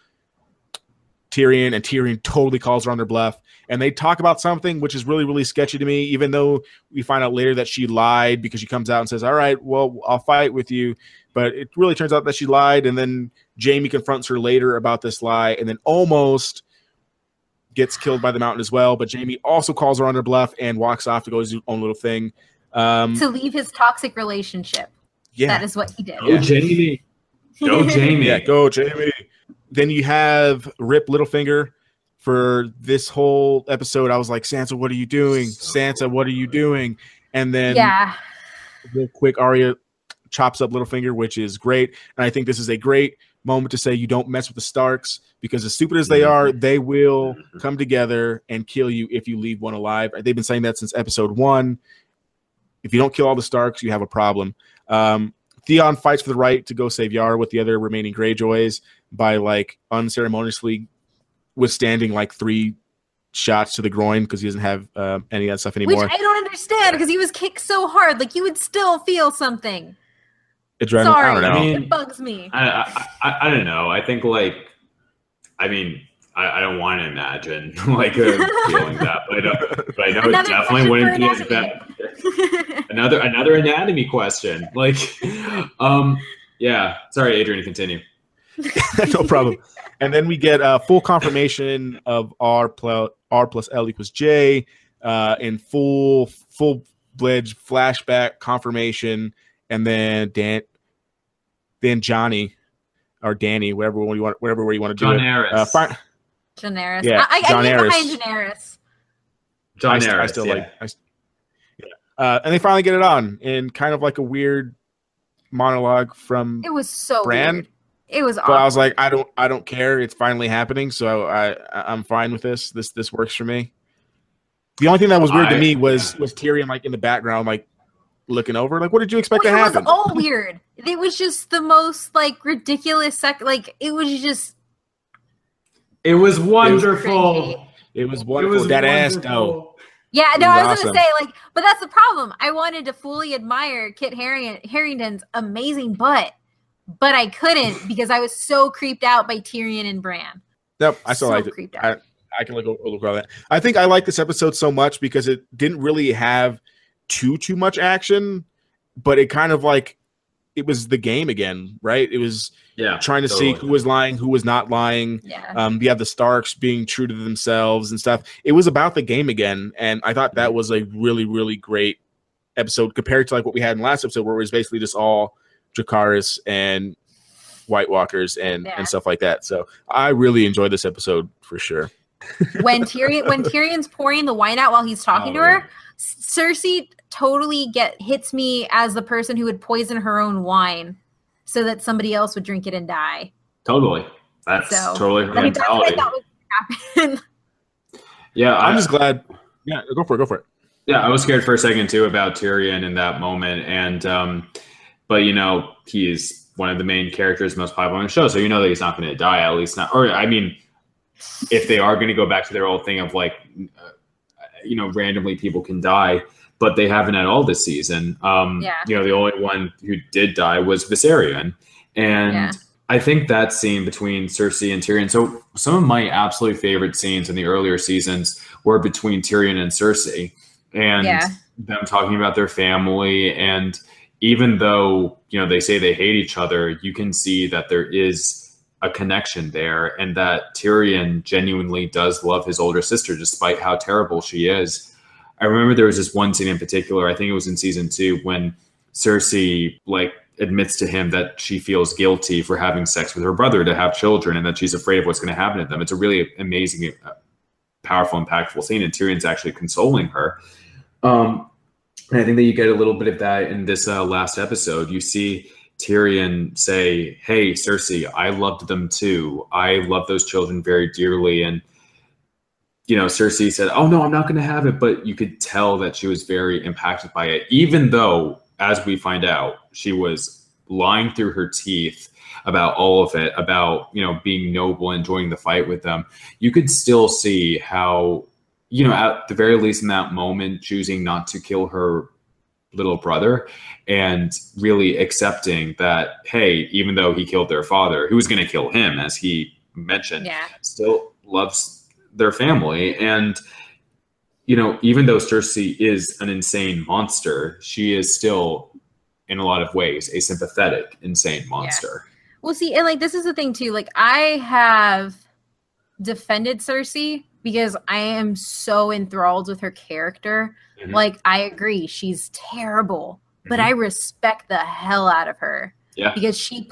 Tyrion, and Tyrion totally calls her on their bluff. And they talk about something which is really, really sketchy to me. Even though we find out later that she lied because she comes out and says, "All right, well, I'll fight with you," but it really turns out that she lied. And then Jaime confronts her later about this lie, and then almost gets killed by the mountain as well, but Jaime also calls her on her bluff and walks off to go his own little thing. To leave his toxic relationship. Yeah. That is what he did. Go Jaime. Go Jaime. Yeah, go Jaime. Then you have Rip Littlefinger. For this whole episode, I was like, Sansa, what are you doing? Sansa, what are you doing? And then real quick, Arya chops up Littlefinger, which is great. And I think this is a great moment to say you don't mess with the Starks, because as stupid as they are, they will come together and kill you if you leave one alive. They've been saying that since episode 1. If you don't kill all the Starks, you have a problem. Theon fights for the right to go save Yara with the other remaining Greyjoys by like unceremoniously withstanding like 3 shots to the groin because he doesn't have any of that stuff anymore. Which I don't understand, because he was kicked so hard. Like you would still feel something. Adrenaline. Sorry, I don't know. it bugs me. I don't know. I think I don't want to imagine like feeling that, but I know it definitely wouldn't be as bad. Another anatomy question. Like, sorry, Adrian, continue. No problem. And then we get a full confirmation of R plus L equals J in full-fledged flashback confirmation. And then Johnny or Danny, whatever way you want to do John it. Aris. Daenerys. Yeah, I John get Aris. behind Daenerys. John I Aris, still yeah. like. And they finally get it on in kind of like a weird monologue from It was so Bran. weird. It was But awkward. I was like, I don't care. It's finally happening, so I'm fine with this. This works for me. The only thing that was weird to me was Tyrion like in the background, like looking over. Like, what did you expect to happen? It was all weird. It was just the most like ridiculous. It was just. It was wonderful. It was wonderful. That ass though. Yeah, no, I was awesome. gonna say but that's the problem. I wanted to fully admire Kit Harington's amazing butt, but I couldn't because I was so creeped out by Tyrion and Bran. Yep, I still liked it. I can look over that. I think I like this episode so much because it didn't really have too much action, but it kind of like it was the game again, right? It was trying to see who was lying, who was not lying. Yeah. You have the Starks being true to themselves and stuff. It was about the game again, and I thought that was a really, really great episode compared to like what we had in the last episode, where it was basically just all Dracarys and White Walkers and stuff like that. So I really enjoyed this episode for sure. When Tyrion's pouring the wine out while he's talking to her, Cersei totally hits me as the person who would poison her own wine so that somebody else would drink it and die. Totally. That's totally her mentality. That's what I thought was going to happen. Yeah, I'm just glad. Yeah, go for it. Yeah, I was scared for a second too about Tyrion in that moment, and but he's one of the main characters, most popular on the show, so that he's not going to die, at least not. Or I mean, if they are going to go back to their old thing of like, randomly people can die, but they haven't at all this season. The only one who did die was Viserion, and I think that scene between Cersei and Tyrion. So some of my absolute favorite scenes in the earlier seasons were between Tyrion and Cersei, and them talking about their family. And even though they say they hate each other, you can see that there is a connection there, and that Tyrion genuinely does love his older sister despite how terrible she is. I remember there was this one scene in particular, I think it was in season 2, when Cersei admits to him that she feels guilty for having sex with her brother to have children, and that she's afraid of what's going to happen to them. It's a really amazing, powerful, impactful scene, and Tyrion's actually consoling her. And I think that you get a little bit of that in this last episode. You see Tyrion say, "Hey, Cersei, I loved them too. I love those children very dearly." And, Cersei said, "Oh no, I'm not going to have it." But you could tell that she was very impacted by it, even though, as we find out, she was lying through her teeth about all of it, about, being noble, enjoying the fight with them. You could still see how, at the very least in that moment, choosing not to kill her little brother and really accepting that, hey, even though he killed their father, who was going to kill him, as he mentioned, still loves their family. And, even though Cersei is an insane monster, she is still, in a lot of ways, a sympathetic, insane monster. Well, see, and this is the thing too, I have defended Cersei because I am so enthralled with her character. Mm-hmm. I agree, she's terrible, but I respect the hell out of her. Yeah, because she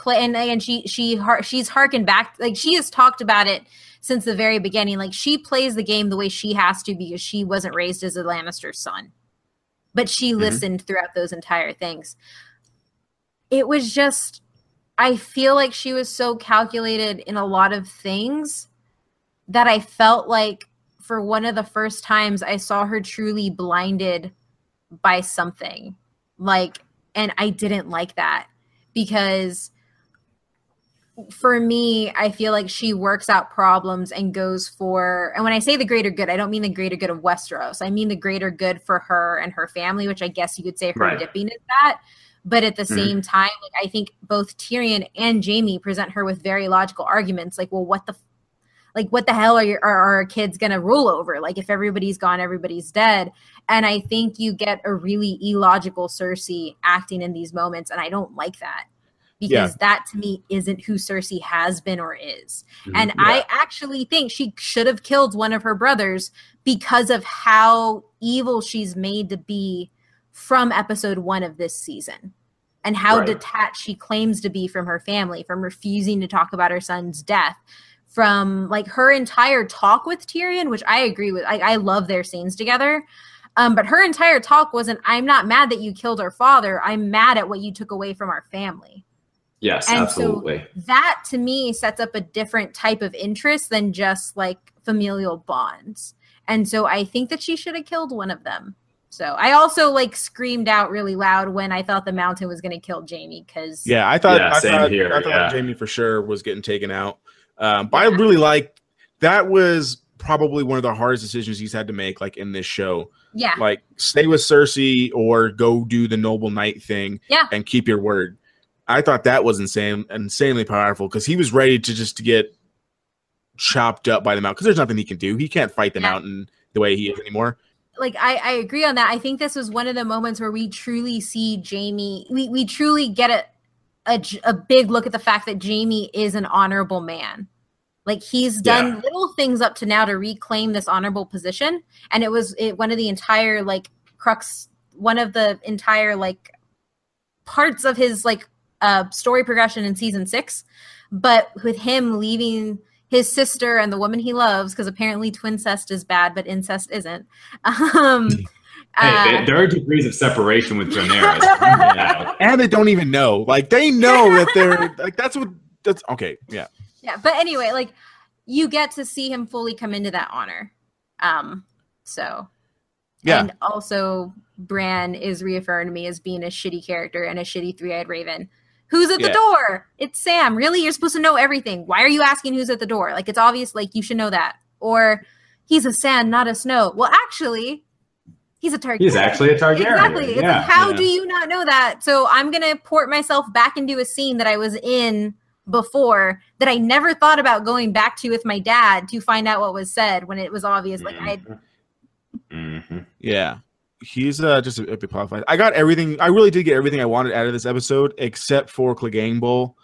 she's harkened back. She has talked about it since the very beginning. She plays the game the way she has to because she wasn't raised as a Lannister's son, but she listened throughout those entire things. It was just, I feel like she was so calculated in a lot of things that I felt like for one of the first times I saw her truly blinded by something. And I didn't like that, because for me, I feel like she works out problems and goes for, and when I say the greater good, I don't mean the greater good of Westeros. I mean the greater good for her and her family, which I guess you could say her dipping is that. But at the same time, I think both Tyrion and Jaime present her with very logical arguments. Well, what the hell are our kids going to rule over? If everybody's gone, everybody's dead. And I think you get a really illogical Cersei acting in these moments. And I don't like that, because that to me isn't who Cersei has been or is. And I actually think she should have killed one of her brothers because of how evil she's made to be from episode 1 of this season. and how detached she claims to be from her family, from refusing to talk about her son's death, from like her entire talk with Tyrion, which I agree with. I love their scenes together. But her entire talk wasn't, I'm not mad that you killed our father. I'm mad at what you took away from our family. Yes, and absolutely. So that to me sets up a different type of interest than just like familial bonds. And so I think that she should have killed one of them. So I also like screamed out really loud when I thought the Mountain was going to kill Jaime because I thought that Jaime for sure was getting taken out. But I really liked that was probably one of the hardest decisions he's had to make, like in this show. Yeah, like stay with Cersei or go do the noble knight thing. And keep your word. I thought that was insanely powerful because he was ready to get chopped up by the Mountain because there's nothing he can do. He can't fight the Mountain the way he is anymore. Like I agree on that. I think this was one of the moments where we truly see Jaime. We truly get a big look at the fact that Jaime is an honorable man. Like he's done little things up to now to reclaim this honorable position, and it was one of the entire like crux, one of the entire like parts of his like story progression in season 6. But with him leaving his sister and the woman he loves, because apparently twincest is bad, but incest isn't. Hey, there are degrees of separation with Daenerys. And they don't even know. Like, they know that they're, like, that's okay, yeah. Yeah, but anyway, like, you get to see him fully come into that honor. So, yeah. And also, Bran is reaffirmed to me as being a shitty character and a shitty three-eyed raven. Who's at the door? It's Sam. Really? You're supposed to know everything. Why are you asking who's at the door? Like, it's obvious, like, you should know that. Or, he's a sand, not a snow. Well, actually, he's a Targaryen. He's actually a Targaryen. Exactly. It's like, how do you not know that? So I'm going to port myself back into a scene that I was in before that I never thought about going back to with my dad to find out what was said when it was obvious. Like, Yeah. He's just a bit qualified. I got everything. I really did get everything I wanted out of this episode, except for Clegane Bowl.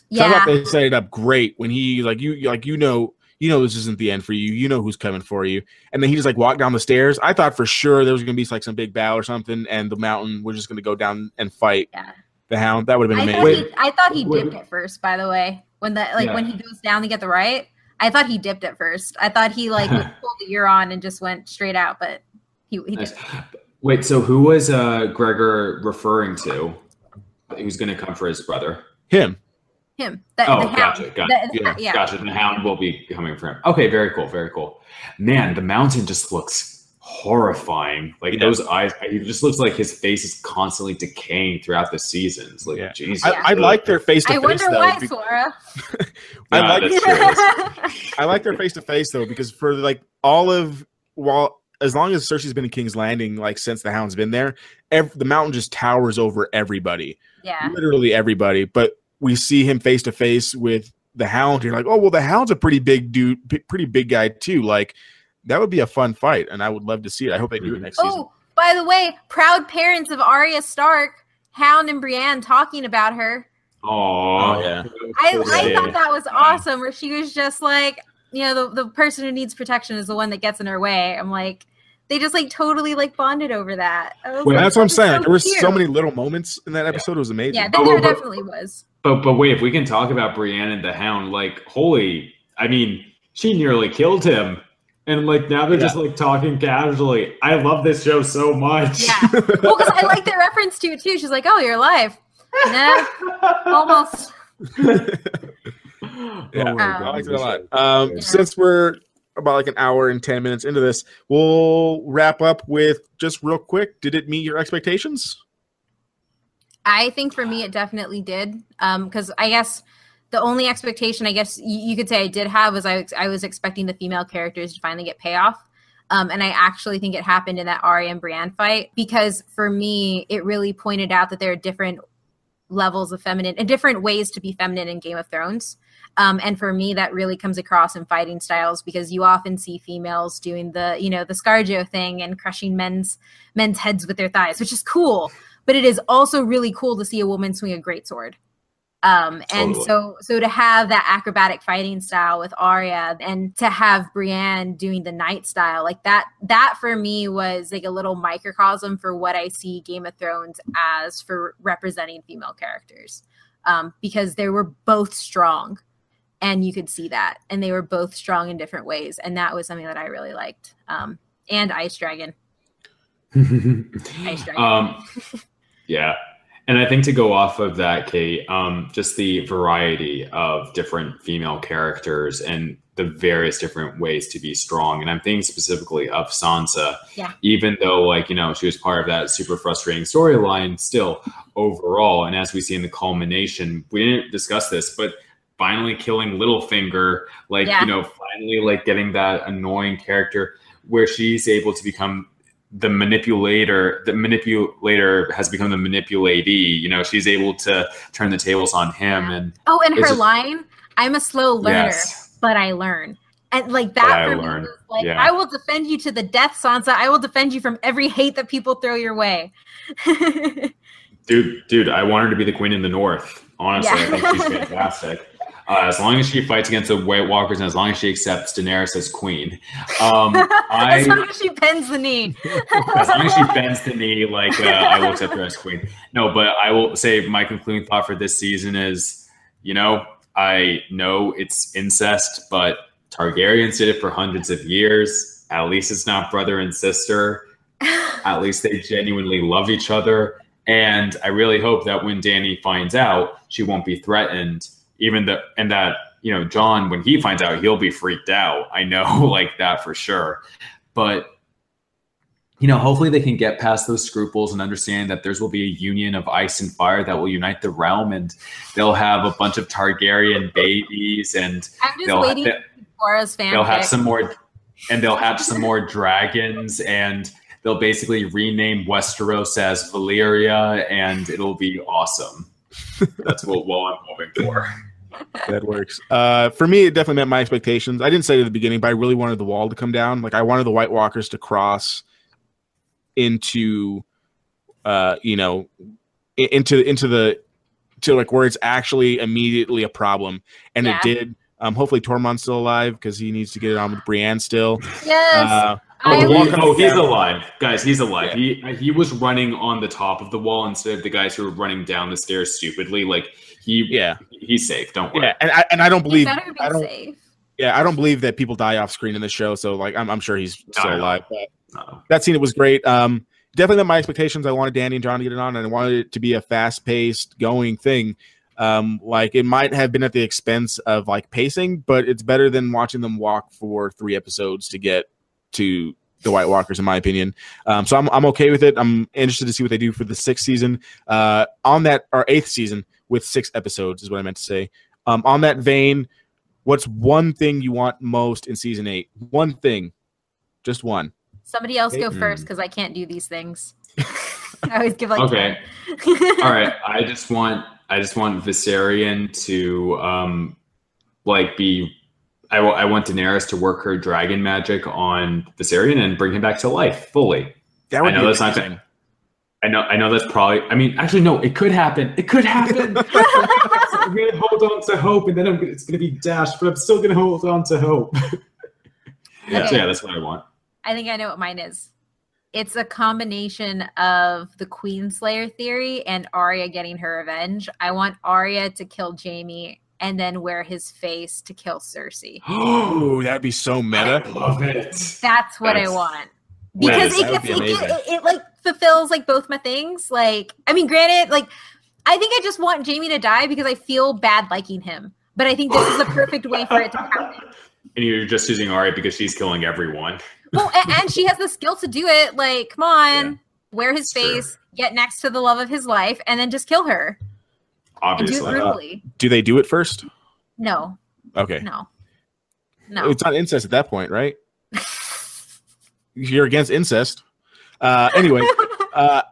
Yeah, I thought they set it up great when he you know this isn't the end for you. You know who's coming for you, and then he just like walked down the stairs. I thought for sure there was gonna be like some big battle or something, and the Mountain was just gonna go down and fight the Hound. That would have been amazing. I thought he dipped at first. By the way, when when he goes down to get the right, I thought he dipped at first. I thought he like pulled the Euron and just went straight out, but he nice. did. Wait, so who was Gregor referring to? He was going to come for his brother. Him. The gotcha. Hound. Gotcha. The Hound will be coming for him. Okay, very cool. Very cool. Man, the Mountain just looks horrifying. Like those eyes, he just looks like his face is constantly decaying throughout the seasons. Like, Jesus. I like their face to face. I wonder why, Swara. I like their face to face though, because for like as long as Cersei's been in King's Landing, like since the Hound's been there, the Mountain just towers over everybody. Yeah, literally everybody. But we see him face to face with the Hound. You're like, oh well, the Hound's a pretty big dude, pretty big guy too. Like that would be a fun fight, and I would love to see it. I hope they do it next season. Oh, by the way, proud parents of Arya Stark, Hound and Brienne talking about her. Oh yeah, I thought that was awesome. Where she was just like, you know, the person who needs protection is the one that gets in her way. I'm like, they just like totally like bonded over that. That's what I'm saying. Like, there were so many little moments in that episode. It was amazing. Yeah, there definitely was. But wait, if we can talk about Brienne and the Hound, like, she nearly killed him. And like now they're just like talking casually. I love this show so much. Yeah. Well, because I like their reference to it too. She's like, "Oh, you're alive." Nah, almost. Yeah, I liked it a lot. Since we're about like an hour and 10 minutes into this, we'll wrap up with just real quick. Did it meet your expectations? I think for me, it definitely did. Because I guess the only expectation, I guess you could say I did have was I was expecting the female characters to finally get payoff. And I actually think it happened in that Arya and Brienne fight, because for me, it really pointed out that there are different levels of feminine and different ways to be feminine in Game of Thrones. And for me, that really comes across in fighting styles, because you often see females doing the ScarJo thing and crushing men's heads with their thighs, which is cool. But it is also really cool to see a woman swing a greatsword. And Totally. so to have that acrobatic fighting style with Arya and to have Brienne doing the knight style, like that for me was like a little microcosm for what I see Game of Thrones as for representing female characters. Because they were both strong and you could see that, and they were both strong in different ways. And that was something that I really liked. And Ice Dragon. Ice Dragon. Yeah. And I think to go off of that, Kate, just the variety of different female characters and the various different ways to be strong. And I'm thinking specifically of Sansa, even though, like, you know, she was part of that super frustrating storyline still overall. And as we see in the culmination, we didn't discuss this, but finally killing Littlefinger, like, you know, finally like getting that annoying character where she's able to become the manipulator has become the manipulatee. You know, she's able to turn the tables on him. And her line, I'm a slow learner, but I learn. And like that for me was like, I will defend you to the death, Sansa. I will defend you from every hate that people throw your way. Dude, I want her to be the queen in the North. Honestly, I think she's fantastic. As long as she fights against the White Walkers and as long as she accepts Daenerys as queen. As long as she bends the knee. As long as she bends the knee, like, I will accept her as queen. No, but I will say my concluding thought for this season is, you know, I know it's incest, but Targaryens did it for hundreds of years. At least it's not brother and sister. At least they genuinely love each other. And I really hope that when Dany finds out, she won't be threatened. And that, you know, Jon, when he finds out, he'll be freaked out. I know, like, that for sure. But, you know, hopefully they can get past those scruples and understand that theirs will be a union of ice and fire that will unite the realm, and they'll have a bunch of Targaryen babies, and they'll have some more, and they'll have some more dragons, and they'll basically rename Westeros as Valyria, and it'll be awesome. That's what I'm hoping for. That works. For me, it definitely met my expectations. I didn't say it at the beginning, but I really wanted the wall to come down. Like, I wanted the White Walkers to cross into, you know, into like where it's actually immediately a problem, and it did. Hopefully, Tormund's still alive because he needs to get it on with Brienne still. Yes. He's alive, guys. He's alive. Yeah. He was running on the top of the wall instead of the guys who were running down the stairs stupidly. Like, he's safe. Don't worry. Yeah, and I don't believe safe. Yeah, I don't believe that people die off screen in the show. So like, I'm sure he's still alive. But that scene, it was great. Definitely met my expectations. I wanted Dany and Jon to get it on, and I wanted it to be a fast-paced, going thing. Like, it might have been at the expense of like pacing, but it's better than watching them walk for 3 episodes to get to the White Walkers, in my opinion. So I'm okay with it. I'm interested to see what they do for the 6th season. On that, or 8th season with 6 episodes is what I meant to say. On that vein, what's one thing you want most in season 8? One thing, just one. Somebody else go first because I can't do these things. I always give like okay. All right. I just want Viserion to be. I want Daenerys to work her dragon magic on Viserion and bring him back to life fully. That would be amazing. I know that's probably. I mean, actually, no. It could happen. I'm gonna hold on to hope, and then it's gonna be dashed, but I'm still gonna hold on to hope. So that's what I want. I think I know what mine is. It's a combination of the Queenslayer theory and Arya getting her revenge. I want Arya to kill Jaime and then wear his face to kill Cersei. Oh, that'd be so meta. I love it. That's what I want. Because it like fulfills like both my things. Like, I mean, granted, like, I think I just want Jaime to die because I feel bad liking him. But I think this is the perfect way for it to happen. And you're just using Arya because she's killing everyone. Well, and she has the skill to do it. Like, come on, wear his face, get next to the love of his life, and then just kill her. Obviously. And do it brutally. Do they do it first? No. Okay. No. It's not incest at that point, right? You're against incest. Anyway, the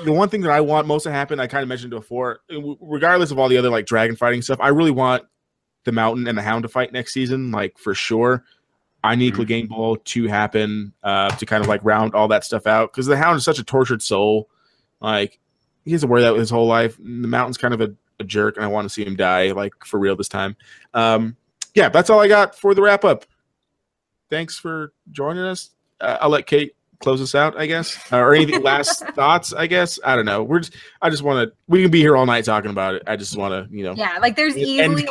one thing that I want most to happen, I kind of mentioned before, regardless of all the other like dragon fighting stuff, I really want the Mountain and the Hound to fight next season, like, for sure. I need Clegane Bowl to happen to kind of like round all that stuff out, because the Hound is such a tortured soul. Like, he has to wear that with his whole life. And the Mountain's kind of a a jerk, and I want to see him die, like, for real this time. Yeah, that's all I got for the wrap up. Thanks for joining us. I'll let Kate close us out, I guess, or anything last thoughts, I guess. I don't know. We can be here all night talking about it. I just want to, yeah, like there's easily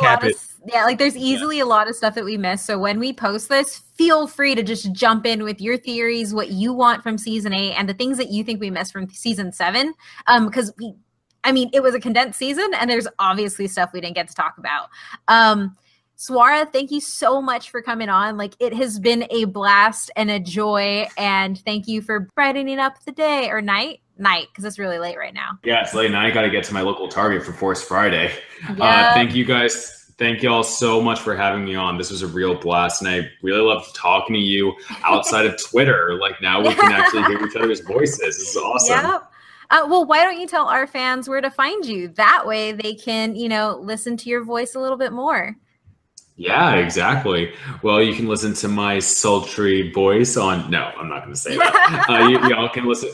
a lot of stuff that we missed. So when we post this, feel free to just jump in with your theories, what you want from season 8 and the things that you think we missed from season 7. Because it was a condensed season and there's obviously stuff we didn't get to talk about. Swara, thank you so much for coming on. Like, it has been a blast and a joy, and thank you for brightening up the day or night, because it's really late right now. Yeah, it's late, and I got to get to my local Target for Force Friday. Yeah. Thank you guys. Thank you all so much for having me on. This was a real blast, and I really loved talking to you outside of Twitter. Like, now we can actually hear each other's voices. This is awesome. Yep. Well, why don't you tell our fans where to find you? That way they can, listen to your voice a little bit more. Yeah, exactly. Well, you can listen to my sultry voice on. No, I'm not going to say that.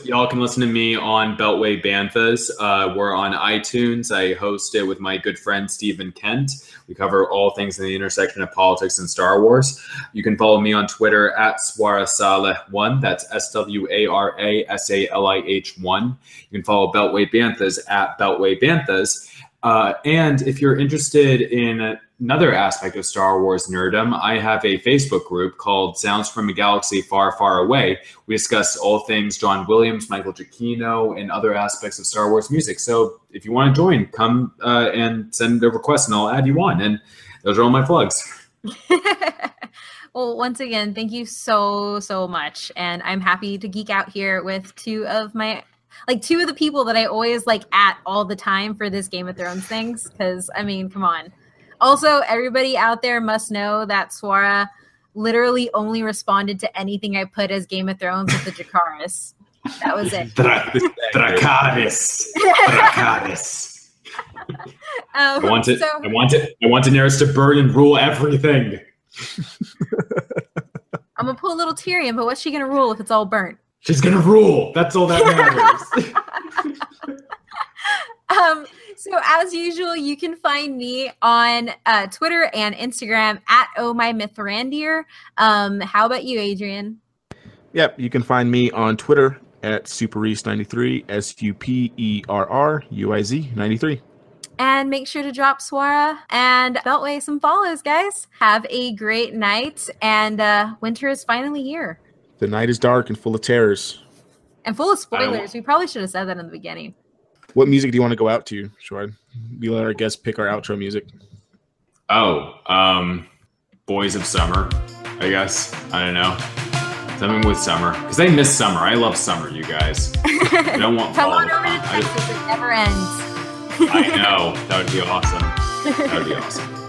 Y'all can listen to me on Beltway Banthas. We're on iTunes. I host it with my good friend Stephen Kent. We cover all things in the intersection of politics and Star Wars. You can follow me on Twitter at Swara Salih 1. That's SWARASALIH1. You can follow Beltway Banthas at Beltway Banthas. And if you're interested in another aspect of Star Wars nerddom, I have a Facebook group called Sounds from a Galaxy Far, Far Away. We discuss all things John Williams, Michael Giacchino, and other aspects of Star Wars music. So if you want to join, come and send a request and I'll add you on. And those are all my plugs. Well, once again, thank you so much. And I'm happy to geek out here with two of the people that I always at all the time for this Game of Thrones things. Because, come on. Also, everybody out there must know that Swara literally only responded to anything I put as Game of Thrones with the Dracarys. That was it. Dracarys. I want Daenerys to burn and rule everything. I'm going to put a little Tyrion, but what's she going to rule if it's all burnt? She's going to rule. That's all that matters. So as usual, you can find me on Twitter and Instagram at ohmymythrandir. How about you, Adrian? Yep, you can find me on Twitter at superreese93, SUPERRUIZ93. And make sure to drop Swara and Beltway some follows, guys. Have a great night, and winter is finally here. The night is dark and full of terrors. And full of spoilers. We probably should have said that in the beginning. What music do you want to go out to, Shard? We let our guests pick our outro music. Boys of Summer, I guess. I don't know. Something with summer. Because they miss summer. I love summer, you guys. I don't want Come fall. on over to Texas. It never ends. I know. That would be awesome. That would be awesome.